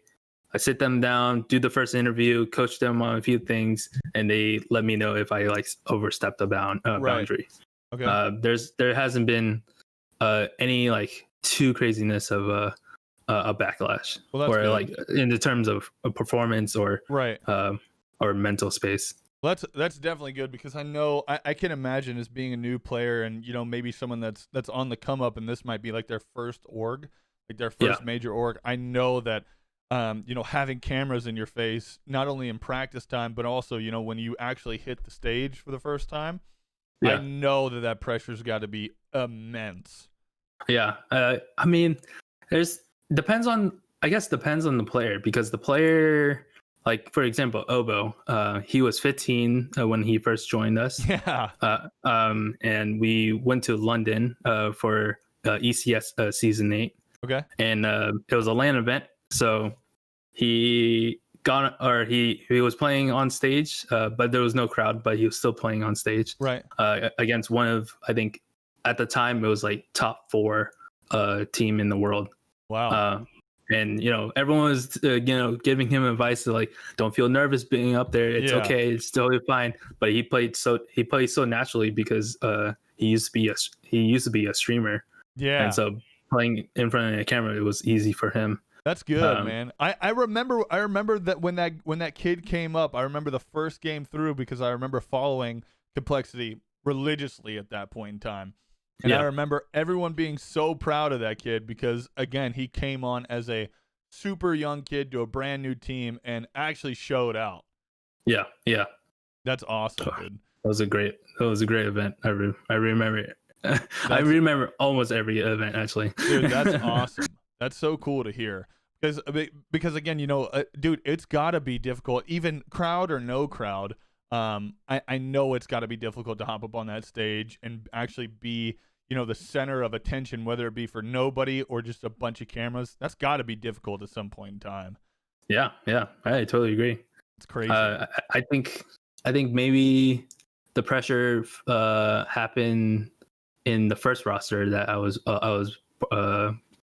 sit them down, do the first interview, coach them on a few things, and they let me know if I like overstepped a boundary. Okay. There hasn't been any like too craziness of a backlash, Well, that's or good. like in the terms of a performance or Right. or mental space. Well, that's definitely good, because I know I can imagine, as being a new player and maybe someone that's on the come up, and this might be like their first org, like their first major org. I know that having cameras in your face, not only in practice time but also when you actually hit the stage for the first time, I know that pressure's got to be immense. Yeah, I mean, depends on the player, because the player, like for example, Obo, he was 15 when he first joined us. Yeah. And we went to London for ECS season 8. Okay. And it was a LAN event, so he was playing on stage, but there was no crowd, but he was still playing on stage. Right. Against one of, I think at the time it was like top 4 team in the world. Wow. And everyone was giving him advice to, like, don't feel nervous being up there, it's okay, it's totally fine. But he played so naturally, because he used to be a streamer. Yeah. And so playing in front of a camera, it was easy for him. That's good, man. I remember that when that kid came up, I remember the first game through, because I remember following Complexity religiously at that point in time. And I remember everyone being so proud of that kid, because again, he came on as a super young kid to a brand new team and actually showed out. Yeah. That's awesome, dude. That was a great event. I remember it. I remember almost every event, actually. Dude, that's awesome. That's so cool to hear. Because again, dude, it's got to be difficult, even crowd or no crowd. I know it's got to be difficult to hop up on that stage and actually be, the center of attention, whether it be for nobody or just a bunch of cameras. That's got to be difficult at some point in time. Yeah, I totally agree. It's crazy. I think maybe the pressure happened in the first roster that I was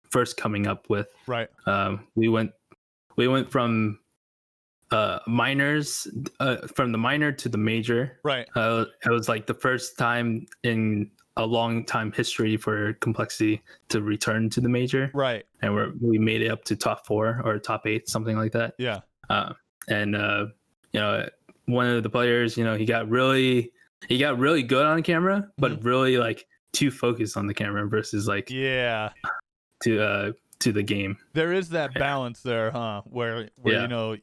first coming up with. Right. We went from minors, from the minor to the major. Right. It was like the first time in a long time history for Complexity to return to the major. Right. And we made it up to top 4 or top 8, something like that. Yeah. And one of the players, he got really he got really good on camera, but Mhm. really like too focused on the camera versus like Yeah. to the game. There is that balance there, huh? Where Yeah. you know,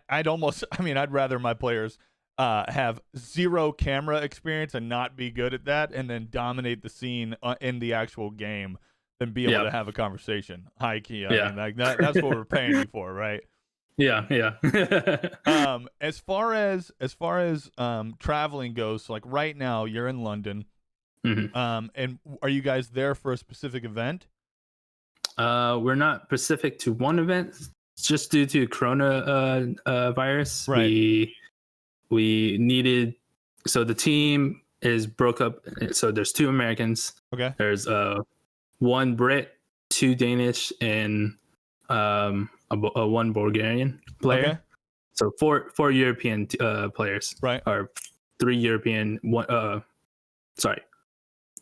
I'd almost, I mean, I'd rather my players have zero camera experience and not be good at that, and then dominate the scene in the actual game, than be able Yeah. to have a conversation. High key, I Yeah. mean, like that's what we're paying you for, right? Yeah. As far as traveling goes, so like right now you're in London, Mhm. and are you guys there for a specific event? We're not specific to one event, just due to Corona virus. Right. We needed, so the team is broke up. So there's 2 Americans. Okay. There's 1 Brit, 2 Danish, and a 1 Bulgarian player. Okay. So 4 European players. Right. Or 3 European.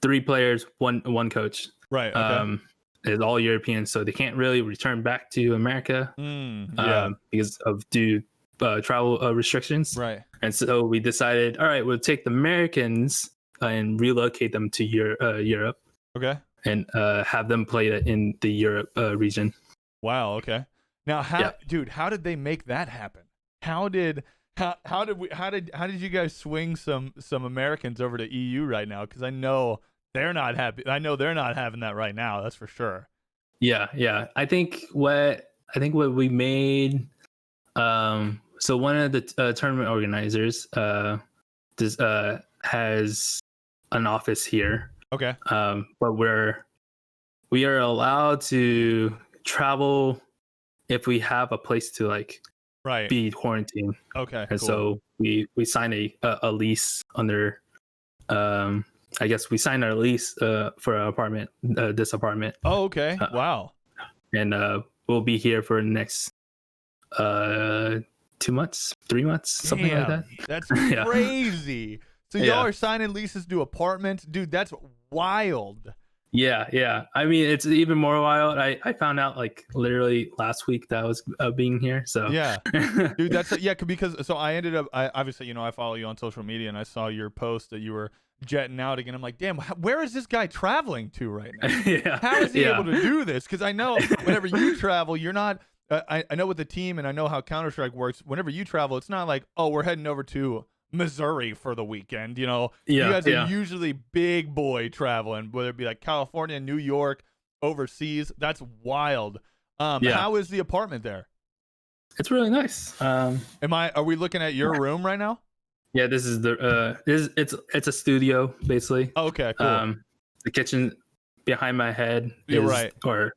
3 players, one coach. Right. Okay. Is all European, so they can't really return back to America Yeah. because of due travel restrictions. Right. And so we decided, all right, we'll take the Americans and relocate them to Europe Okay. and have them play in the Europe region. Wow. Okay. Now, dude, how did they make that happen? How did you guys swing some Americans over to EU right now? Because I know they're not happy. I know they're not having that right now. That's for sure. Yeah. I think what we made. So one of the tournament organizers has an office here. Okay. But we are allowed to travel if we have a place to like be quarantined. Okay. And cool. so we signed a lease under. I guess we signed our lease for an apartment. This apartment. Oh, okay. Wow. And we'll be here for the next 2 months, 3 months, something like that. That's crazy. So y'all are signing leases to apartments, dude. That's wild. Yeah. I mean, it's even more wild. I found out like literally last week that I was being here. So yeah, dude, that's because so I ended up. Obviously, I follow you on social media, and I saw your post that you were jetting out again. I'm like, damn, where is this guy traveling to right now? How is he able to do this? Because I know whenever you travel, you're not. I know with the team, and I know how Counter-Strike works. Whenever you travel, it's not like, oh, we're heading over to Missouri for the weekend. You guys are usually big boy traveling, whether it be like California, New York, overseas. That's wild. How is the apartment there? It's really nice. Are we looking at your room right now? Yeah, this is it's a studio basically. Okay, cool. The kitchen behind my head You're right. or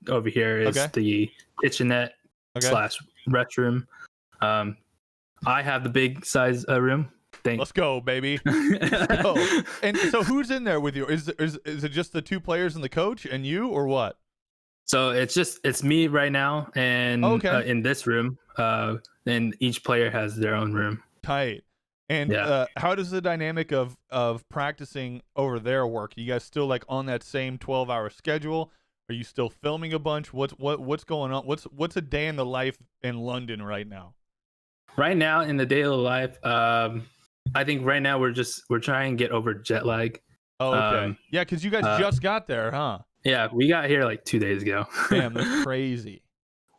over here is the kitchenette / restroom. I have the big size room. Let's go, baby. Let's go. And so who's in there with you? Is it just the 2 players and the coach and you, or what? So it's me right now, and in this room, and each player has their own room. Tight. And how does the dynamic of practicing over there work? You guys still like on that same 12-hour schedule? Are you still filming a bunch? What's going on? What's a day in the life in London right now? Right now in the daily life, I think right now we're trying to get over jet lag. Oh, okay. Yeah, because you guys just got there, huh? Yeah, we got here like 2 days ago. Damn, that's crazy.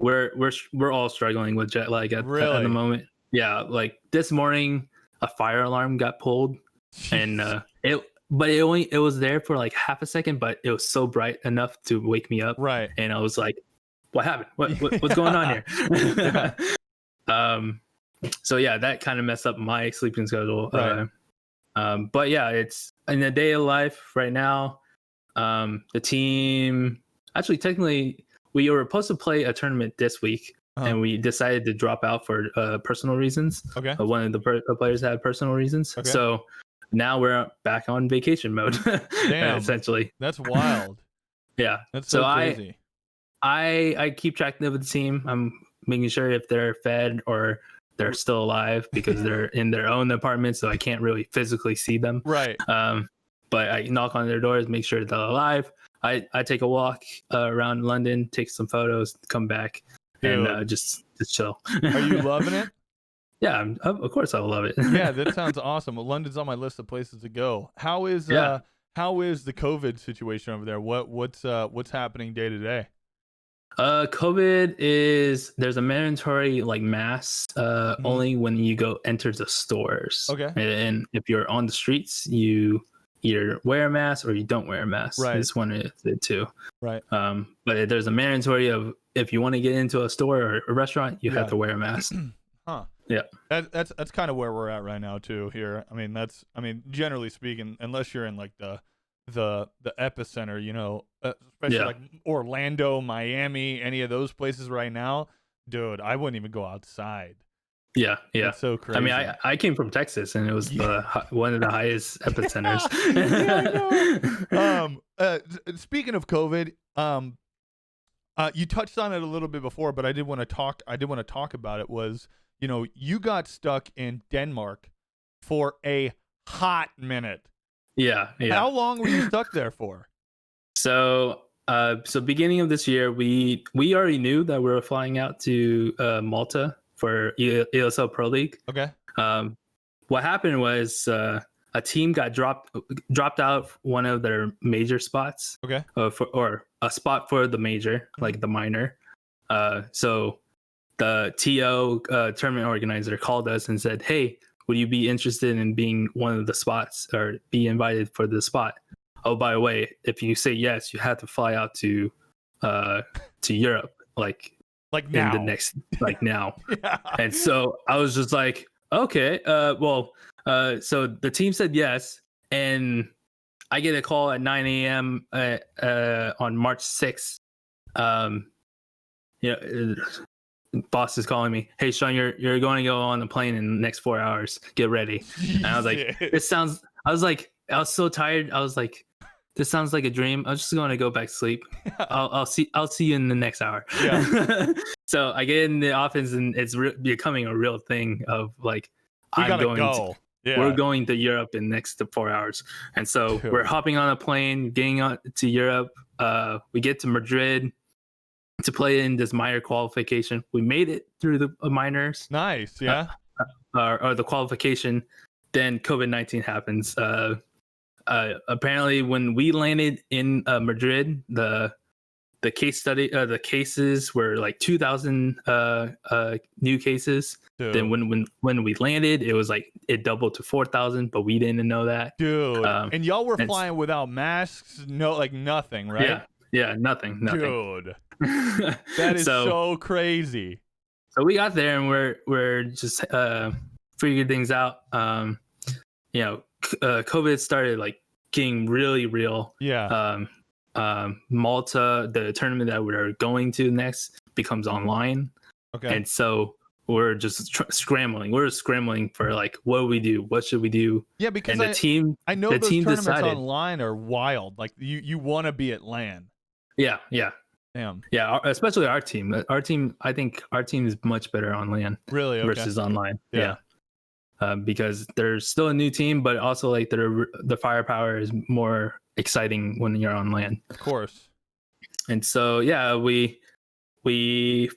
We're all struggling with jet lag at the moment. Yeah, like this morning, a fire alarm got pulled, and it was there for like half a second, but it was so bright enough to wake me up. Right. And I was like, "What happened? What's going on here?" So yeah, that kind of messed up my sleeping schedule. Right. But yeah, it's in the day of life right now. The team actually technically we were supposed to play a tournament this week, and we decided to drop out for personal reasons. Okay. One of the players had personal reasons. Okay. So now we're back on vacation mode. Damn. Essentially. That's wild. Yeah. That's so crazy. I keep track of the team. I'm making sure if they're fed or they're still alive because they're in their own apartments, so I can't really physically see them. Right. But I knock on their doors, make sure they're alive. I take a walk around London, take some photos, come back, and just chill. Are you loving it? Yeah, of course I will love it. Yeah, that sounds awesome. Well, London's on my list of places to go. Yeah. How is the COVID situation over there? What's happening day to day? COVID is there's a mandatory like mask Mhm. only when you go enter the stores, Okay. and if you're on the streets, you either wear a mask or you don't wear a mask. Right. It's one of the two. Right. But there's a mandatory of if you want to get into a store or a restaurant, you have Yeah. to wear a mask. Huh. Yeah. That's kind of where we're at right now too here. I mean generally speaking, unless you're in like the epicenter, especially Yeah. like Orlando, Miami, any of those places right now, dude, I wouldn't even go outside. Yeah. Yeah. It's so crazy. I mean, I came from Texas, and it was one of the highest epicenters. Yeah, I know. Speaking of COVID, you touched on it a little bit before, but I did want to talk about it. Was you got stuck in Denmark for a hot minute. Yeah. Yeah. How long were you stuck there for? So, beginning of this year, we already knew that we were flying out to Malta for ESL Pro League. Okay. What happened was a team got dropped out one of their major spots. Okay. Or a spot for the major, like the minor. So the TO tournament organizer called us and said, "Hey, would you be interested in being one of the spots or be invited for the spot? Oh, by the way, if you say yes, you have to fly out to Europe, like now. in the next, like now." Yeah. And so I was just like, okay, so the team said yes, and I get a call at 9 a.m. On March 6th. Boss is calling me. "Hey, Sean, you're going to go on the plane in the next 4 hours. Get ready." And I was like, I was so tired. I was like, this sounds like a dream. I'm just going to go back to sleep. I'll see you in the next hour. Yeah. So I get in the office, and it's becoming a real thing of like, We're going to Europe in next 4 hours. And so we're hopping on a plane, getting on to Europe. We get to Madrid to play in this minor qualification. We made it through the minors. Nice. Yeah. Or the qualification. Then COVID-19 happens. Apparently, when we landed in Madrid, the cases were like 2,000 new cases. Dude. Then when we landed, it was like it doubled to 4,000, but we didn't know that. Dude. And y'all were flying without masks, nothing, right? Yeah, nothing. Dude. That is so crazy. So we got there, and we're just figuring things out. COVID started like getting really real. Yeah. Malta, the tournament that we're going to next, becomes online. Okay. And so we're just scrambling. We're scrambling for like, what do we do? What should we do? Yeah, because I know the those team tournaments decided, online are wild. Like you want to be at LAN. Yeah. Damn. Yeah, especially our team. I think our team is much better on LAN versus online. Yeah. Because there's still a new team, but also like the firepower is more exciting when you're on LAN. Of course. And so yeah, we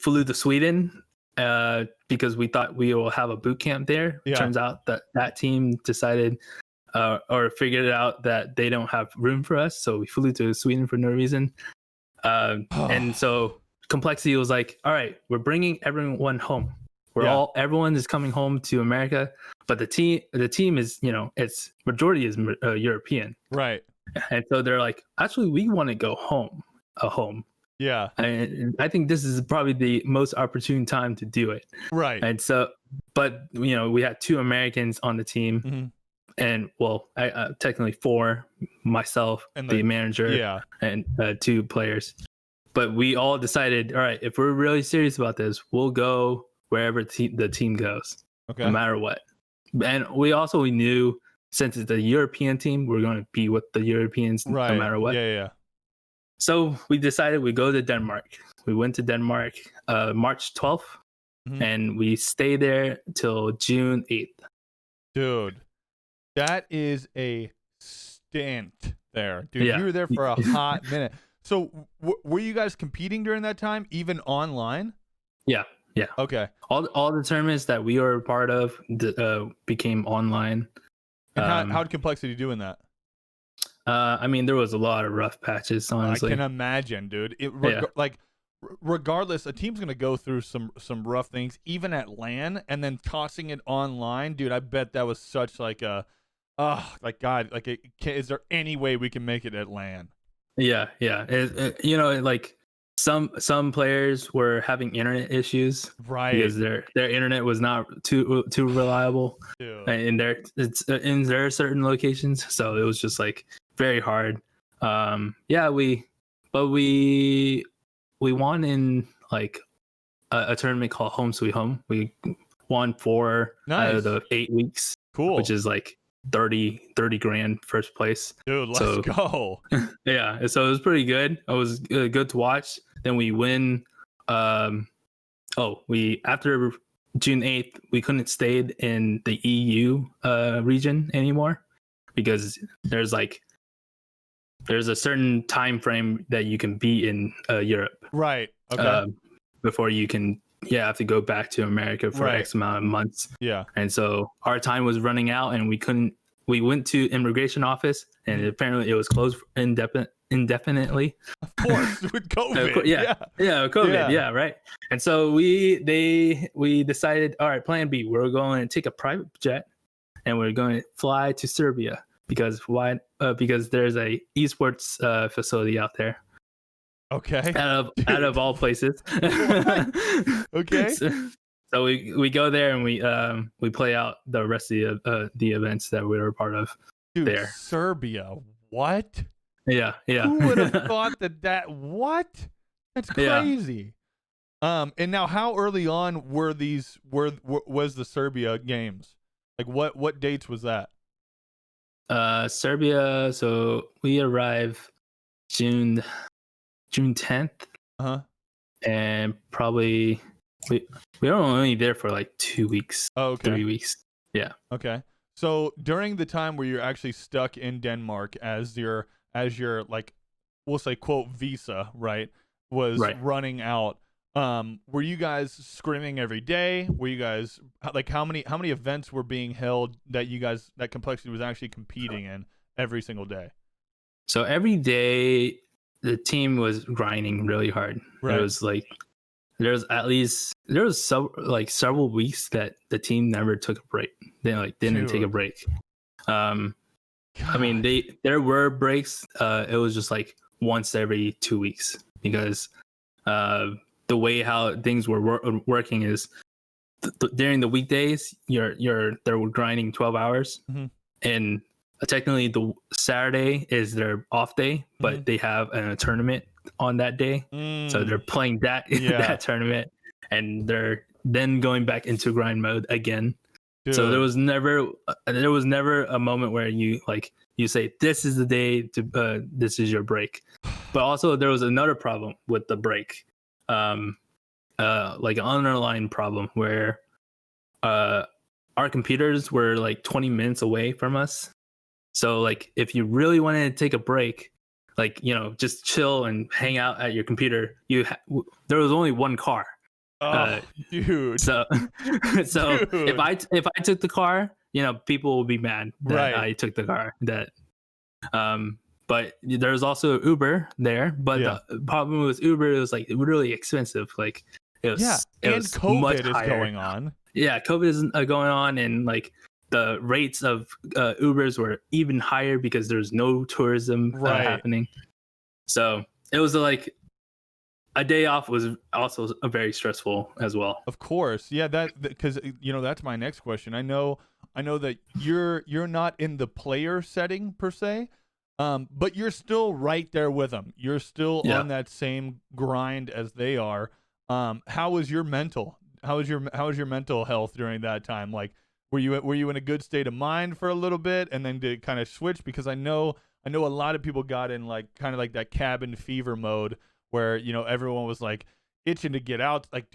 flew to Sweden because we thought we will have a boot camp there. Yeah. Turns out that team decided or figured out that they don't have room for us, so we flew to Sweden for no reason. And so Complexity was like, "All right, we're bringing everyone home. Everyone is coming home to America, but the team is, its majority is European." Right. And so they're like, "Actually, we want to go home. Yeah. And I think this is probably the most opportune time to do it." Right. And so, but we had 2 Americans on the team. Mm-hmm. And I technically 4, myself, and the manager, and 2 players. But we all decided, all right, if we're really serious about this, we'll go wherever the team goes, no matter what. And we knew, since it's a European team, we're going to be with the Europeans no matter what. Yeah. So we decided we go to Denmark. We went to Denmark March 12th, and we stayed there till June 8th. Dude. That is a stint there, dude. Yeah. You were there for a hot minute. So were you guys competing during that time, even online? Yeah. Yeah. Okay. All the tournaments that we were a part of became online. And how did Complexity do in that? I mean, there was a lot of rough patches, honestly. I can imagine, dude. Regardless, a team's gonna go through some rough things, even at LAN, and then tossing it online, dude. I bet that was such like a, like God, like is there any way we can make it at LAN? Yeah. You know, like some players were having internet issues, Right? Because their internet was not too reliable, Dude. in their certain locations. So it was just like very hard. Yeah, we won in like a tournament called Home Sweet Home. We won 4 out of the 8 weeks. Cool. Which is like 30 grand first place. Dude, let's go. Yeah, so it was pretty good. It was good to watch. Then we win. After June 8th, we couldn't stay in the EU region anymore because there's a certain time frame that you can be in Europe. Right. Okay. Before you can have to go back to America for X amount of months. Yeah. And so our time was running out, and we went to immigration office, and apparently it was closed indefinitely. Of course, with COVID. COVID. Yeah, right. And so we decided, all right, plan B, we're going to take a private jet, and we're going to fly to Serbia because there's a esports facility out there. Okay. Out of all places. Okay. So we go there and we play out the rest of the events that we were a part of. Dude, there. Serbia. What? Yeah. Who would have thought that? What? That's crazy. Yeah. And now, how early on was the Serbia games? Like, what dates was that? Serbia. So we arrive June 10th. And probably we were only there for like 2 weeks. Oh, okay. 3 weeks. Yeah. Okay. So during the time where you're actually stuck in Denmark as your like, we'll say quote visa, right, was running out, were you guys scrimming every day? Were you guys like how many events were being held that Complexity was actually competing in every single day? So every day the team was grinding really hard. Right. It was like there was several weeks that the team never took a break. They didn't take a break. I mean, there were breaks. It was just like once every 2 weeks because the way how things were working is during the weekdays they were grinding 12 hours, and technically the Saturday is their off day, but they have a tournament on that day, so they're playing that tournament, and they're then going back into grind mode again. Dude. So there was never a moment where you say this is the day to this is your break. But also there was another problem with the break, like an underlying problem where our computers were like 20 minutes away from us. So like if you really wanted to take a break, like, you know, just chill and hang out at your computer, there was only one car. Dude. So dude. if I took the car, you know, people will be mad that I took the car. But there's also Uber there. But the problem with Uber, it was like really expensive. Like it was COVID is going on. Yeah, COVID is going on, and like the rates of Ubers were even higher because there's no tourism happening. So it was like a day off was also very stressful as well. Of course. Yeah, because you know that's my next question. I know that you're not in the player setting per se, but you're still right there with them. You're still on that same grind as they are. How was your mental? How was your mental health during that time? Like, were you in a good state of mind for a little bit, and then did it kind of switch? Because I know a lot of people got in like kind of like that cabin fever mode where, you know, everyone was like itching to get out, like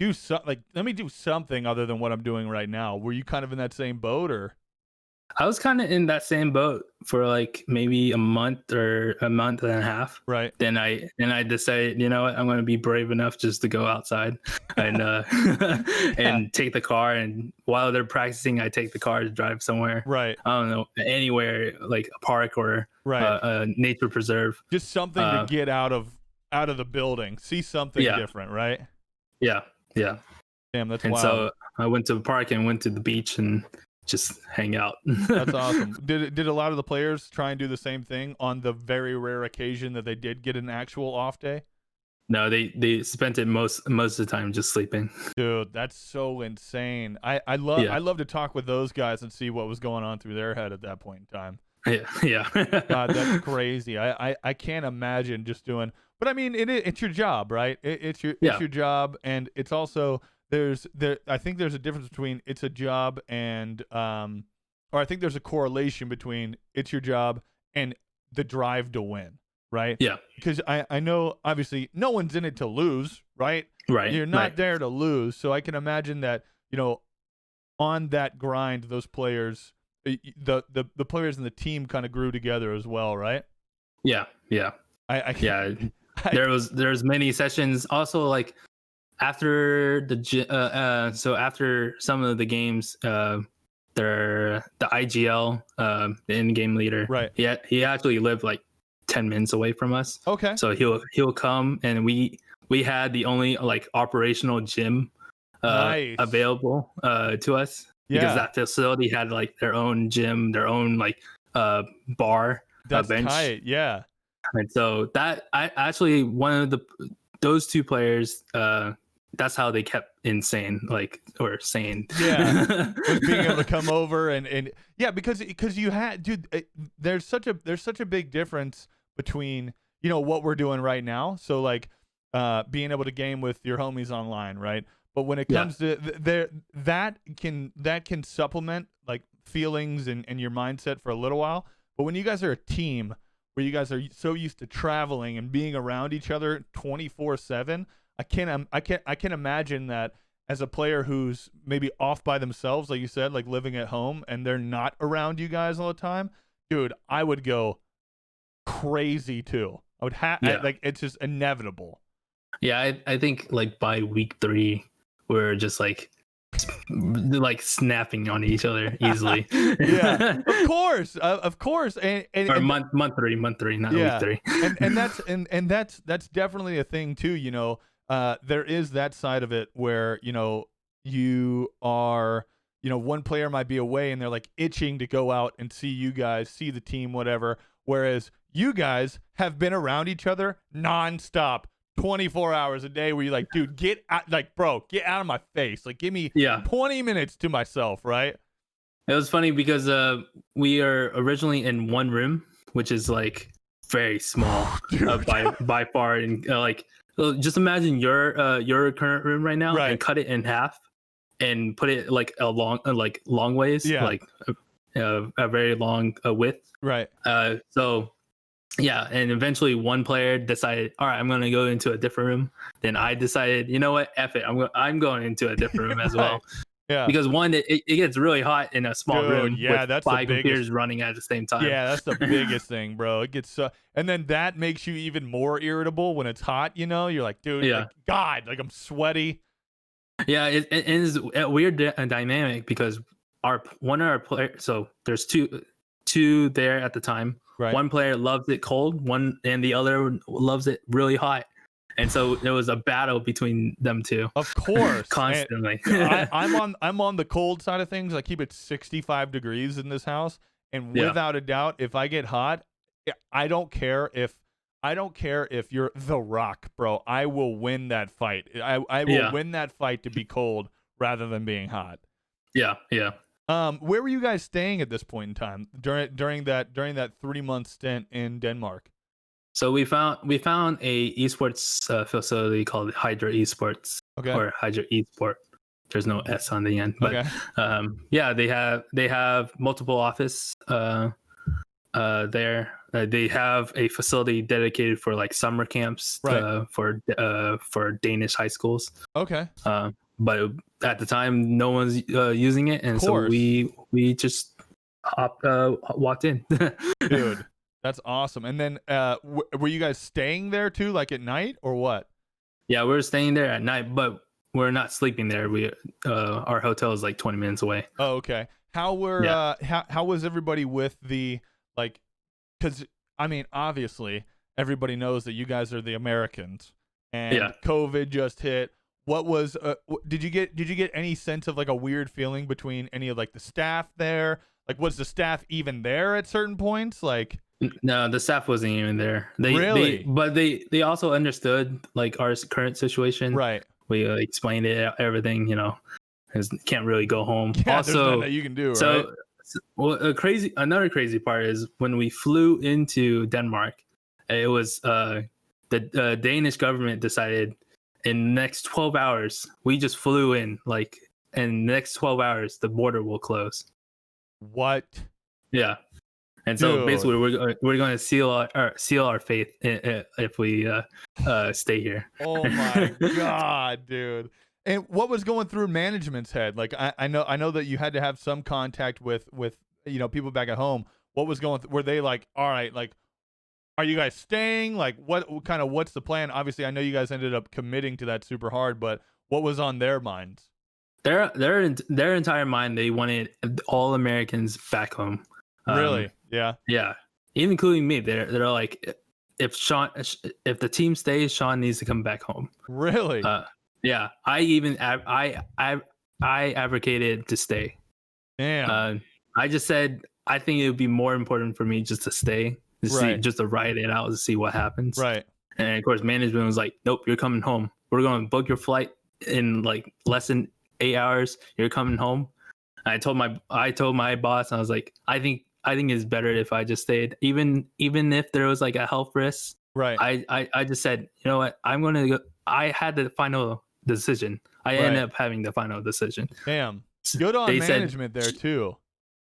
let me do something other than what I'm doing right now. Were you kind of in that same boat, or? I was kind of in that same boat for like maybe a month or a month and a half. Right. Then I decided, you know what, I'm going to be brave enough just to go outside and and take the car. And while they're practicing, I take the car to drive somewhere. Right. I don't know, anywhere like a park or Right. a nature preserve. Just something to get out of the building, see something different, right? Yeah. Damn, that's and wild. So I went to the park and went to the beach and just hang out. That's awesome. Did a lot of the players try and do the same thing on the very rare occasion that they did get an actual off day? No, they spent it most of the time just sleeping. Dude, that's so insane. I love to talk with those guys and see what was going on through their head at that point in time. Yeah. God, that's crazy. I can't imagine just doing. But I mean, it's your job, right? It's your job, and it's also I think there's a difference between it's a job and or I think there's a correlation between it's your job and the drive to win, right? Yeah. Because I know obviously no one's in it to lose, right? Right. You're not there to lose, so I can imagine that on that grind, those players, the players in the team kind of grew together as well, right? Yeah. There's many sessions also, like after so after some of the games, the IGL, the in-game leader, right? He actually lived like 10 minutes away from us. Okay. So he'll come, and we had the only like operational gym nice. Available to us, because that facility had like their own gym, their own like bar, that's bench. Tight. Yeah. And so that I actually those two players, that's how they kept sane. Yeah. Was being able to come over and yeah, because you had, dude, there's such a big difference between what we're doing right now. So like being able to game with your homies online, right? But when it comes to that can supplement like feelings and your mindset for a little while. But when you guys are a team where you guys are so used to traveling and being around each other 24/7, I can imagine that as a player who's maybe off by themselves, like you said, like living at home, and they're not around you guys all the time, dude, I would go crazy too. I would like it's just inevitable. Yeah, I think like by week 3, we're just like snapping on each other easily. Yeah, of course, and month three, not week 3. and that's definitely a thing too. There is that side of it where you are one player might be away and they're like itching to go out and see you guys, see the team, whatever. Whereas you guys have been around each other nonstop. 24 hours a day where you're like, dude, get out, like, bro, get out of my face. Like, give me 20 minutes to myself, right? It was funny because we are originally in one room, which is like very small by far. And just imagine your current room right now, and cut it in half and put it like long ways, like a very long width. Right. Yeah, and eventually one player decided, all right, I'm going to go into a different room. Then I decided, you know what, F it, I'm going into a different room as well. Yeah. Because one, it gets really hot in a small room with that's 5 computers running at the same time. Yeah, that's the biggest thing, bro. It gets and then that makes you even more irritable when it's hot, You're like, dude, like, God, like I'm sweaty. Yeah, it is a weird dynamic because one of our players, so there's two there at the time. Right. One player loves it cold, and the other loves it really hot. And so there was a battle between them two. Of course. Constantly. I'm on the cold side of things. I keep it 65 degrees in this house. And without a doubt, if I get hot, I don't care if you're The Rock, bro. I will win that fight. I will win that fight to be cold rather than being hot. Yeah. Where were you guys staying at this point in time during that 3-month stint in Denmark? So we found a esports facility called Hydra Esports, or Hydra Esport. There's no S on the end, but they have multiple office there. They have a facility dedicated for like summer camps for Danish high schools. Okay. But at the time, no one's using it, and so we just walked in. Dude, that's awesome. And then were you guys staying there too, like at night or what? Yeah, we were staying there at night, but we're not sleeping there. We our hotel is like 20 minutes away. Oh, okay. How were how was everybody with the, like, because I mean obviously everybody knows that you guys are the Americans, and COVID just hit. What was did you get any sense of like a weird feeling between any of like the staff there? Like, was the staff even there at certain points? Like, No, the staff wasn't even there. Really? They also understood like our current situation. right? We explained it, everything, 'cause can't really go home. Yeah, there's nothing Also, that you can do, right? so well, another crazy part is when we flew into Denmark, it was the Danish government decided in the next 12 hours, we just flew in, like in the next 12 hours, the border will close. What? Yeah. And so Dude. basically, we're going to seal our faith if we stay here. Oh my god, dude! And what was going through management's head? Like, I know that you had to have some contact with people back at home. What was going? Were they like, all right, like, are you guys staying? Like, what's the plan? Obviously, I know you guys ended up committing to that super hard, but what was on their minds? Their entire mind, they wanted all Americans back home. Really? Yeah. Yeah, even including me. They're like, if the team stays, Sean needs to come back home. Really? Yeah. I advocated to stay. Damn. I just said I think it would be more important for me just to stay, just to ride it out to see what happens. Right. And of course, management was like, "Nope, you're coming home. We're going to book your flight in like less than 8 hours. You're coming home." I told my boss, I was like, I think it's better if I just stayed, even if there was like a health risk. Right. I just said, you know what, I'm gonna go. I had the final decision. I ended up having the final decision. Damn. Good on management there too.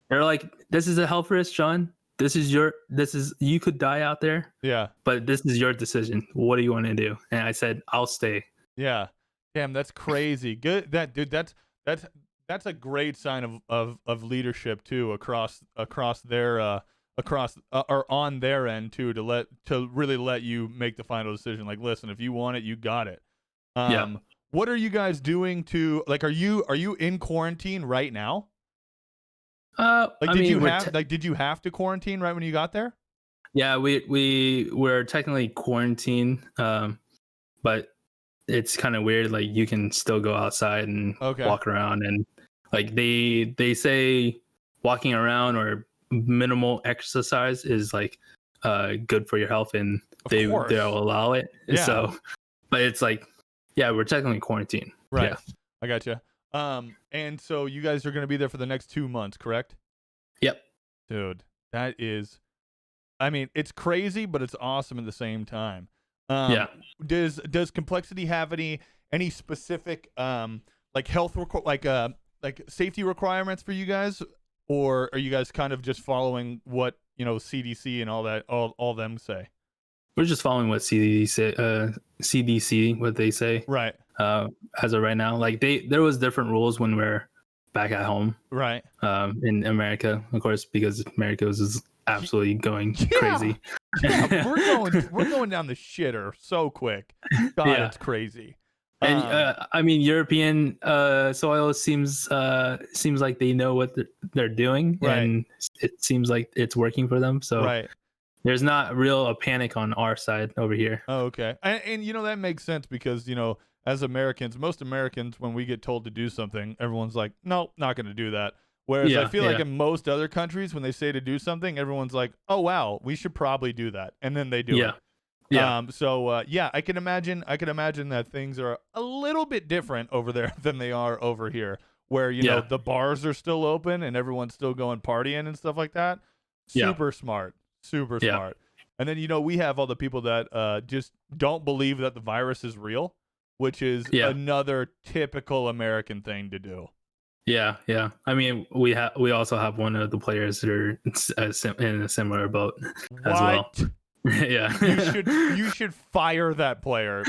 They're like, this is a health risk, Sean. You could die out there. Yeah. But this is your decision. What do you want to do? And I said, I'll stay. Yeah. Damn, that's crazy. Good. That's a great sign of leadership too across their or on their end too, to really let you make the final decision. Like, listen, if you want it, you got it. What are you guys doing to, like, are you in quarantine right now? Did you have to quarantine right when you got there? Yeah, we were technically quarantined, but it's kind of weird. Like, you can still go outside and walk around, and like they say walking around or minimal exercise is like good for your health, and they'll allow it. Yeah. So, but it's like, yeah, we're technically quarantined. Right. Yeah. I gotcha. And so you guys are going to be there for the next 2 months, correct? Yep. Dude, that is, I mean, it's crazy, but it's awesome at the same time. Does Complexity have any specific like health like safety requirements for you guys, or are you guys kind of just following what CDC and all them say? We're just following what CDC what they say. Right. As of right now, like there was different rules when we're back at home. Right. In America, of course, because America was just absolutely going crazy. Yeah, we're going down the shitter so quick. God, it's crazy. And I mean, European soil seems like they know what they're doing, and it seems like it's working for them. So there's not a panic on our side over here. Oh, okay. And that makes sense because as Americans, most Americans, when we get told to do something, everyone's like, no, not going to do that. Whereas I feel like in most other countries, when they say to do something, everyone's like, oh, wow, we should probably do that. And then they do it. Yeah. I can imagine that things are a little bit different over there than they are over here, where, the bars are still open and everyone's still going partying and stuff like that. Super smart. And then, we have all the people that just don't believe that the virus is real, which is another typical American thing to do. Yeah. I mean, we also have one of the players that are in a similar boat as well. Yeah. You should fire that player.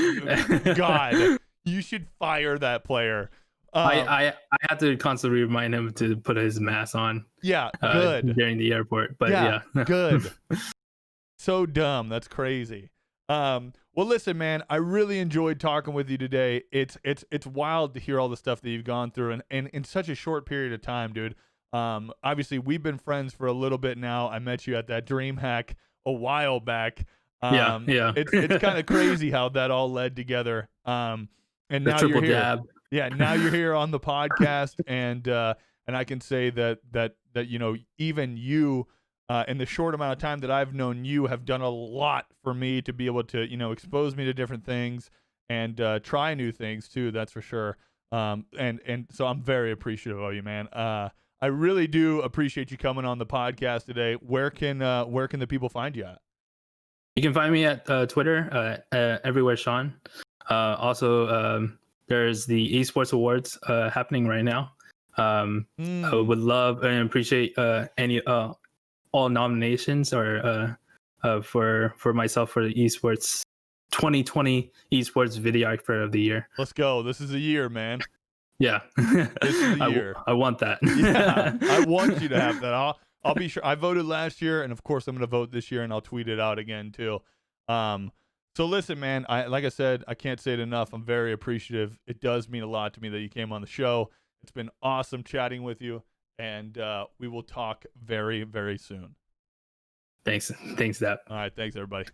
God, you should fire that player. I have to constantly remind him to put his mask on Yeah, good. during the airport. But Yeah, yeah. good. So dumb. That's crazy. Well, listen, man, I really enjoyed talking with you today. It's wild to hear all the stuff that you've gone through and in such a short period of time, dude. Obviously, we've been friends for a little bit now. I met you at that DreamHack a while back. Yeah. It's kind of crazy how that all led together. And The now triple you're here. dab. Yeah, now you're here on the podcast, and I can say that even you. In the short amount of time that I've known you, have done a lot for me to be able to, expose me to different things and try new things too. That's for sure. And so I'm very appreciative of you, man. I really do appreciate you coming on the podcast today. Where can the people find you at? You can find me at Twitter, everywhere Sean. Also, there's the Esports Awards happening right now. I would love and appreciate any all nominations or for myself for the Esports 2020 Esports Videographer of the Year. Let's go. This is a year, man. Yeah. This is a year. I want that. Yeah, I want you to have that. I'll be sure. I voted last year, and of course I'm going to vote this year, and I'll tweet it out again too. So listen, man, like I said, I can't say it enough. I'm very appreciative. It does mean a lot to me that you came on the show. It's been awesome chatting with you, and we will talk very, very soon. Thanks, Dap. All right, thanks everybody.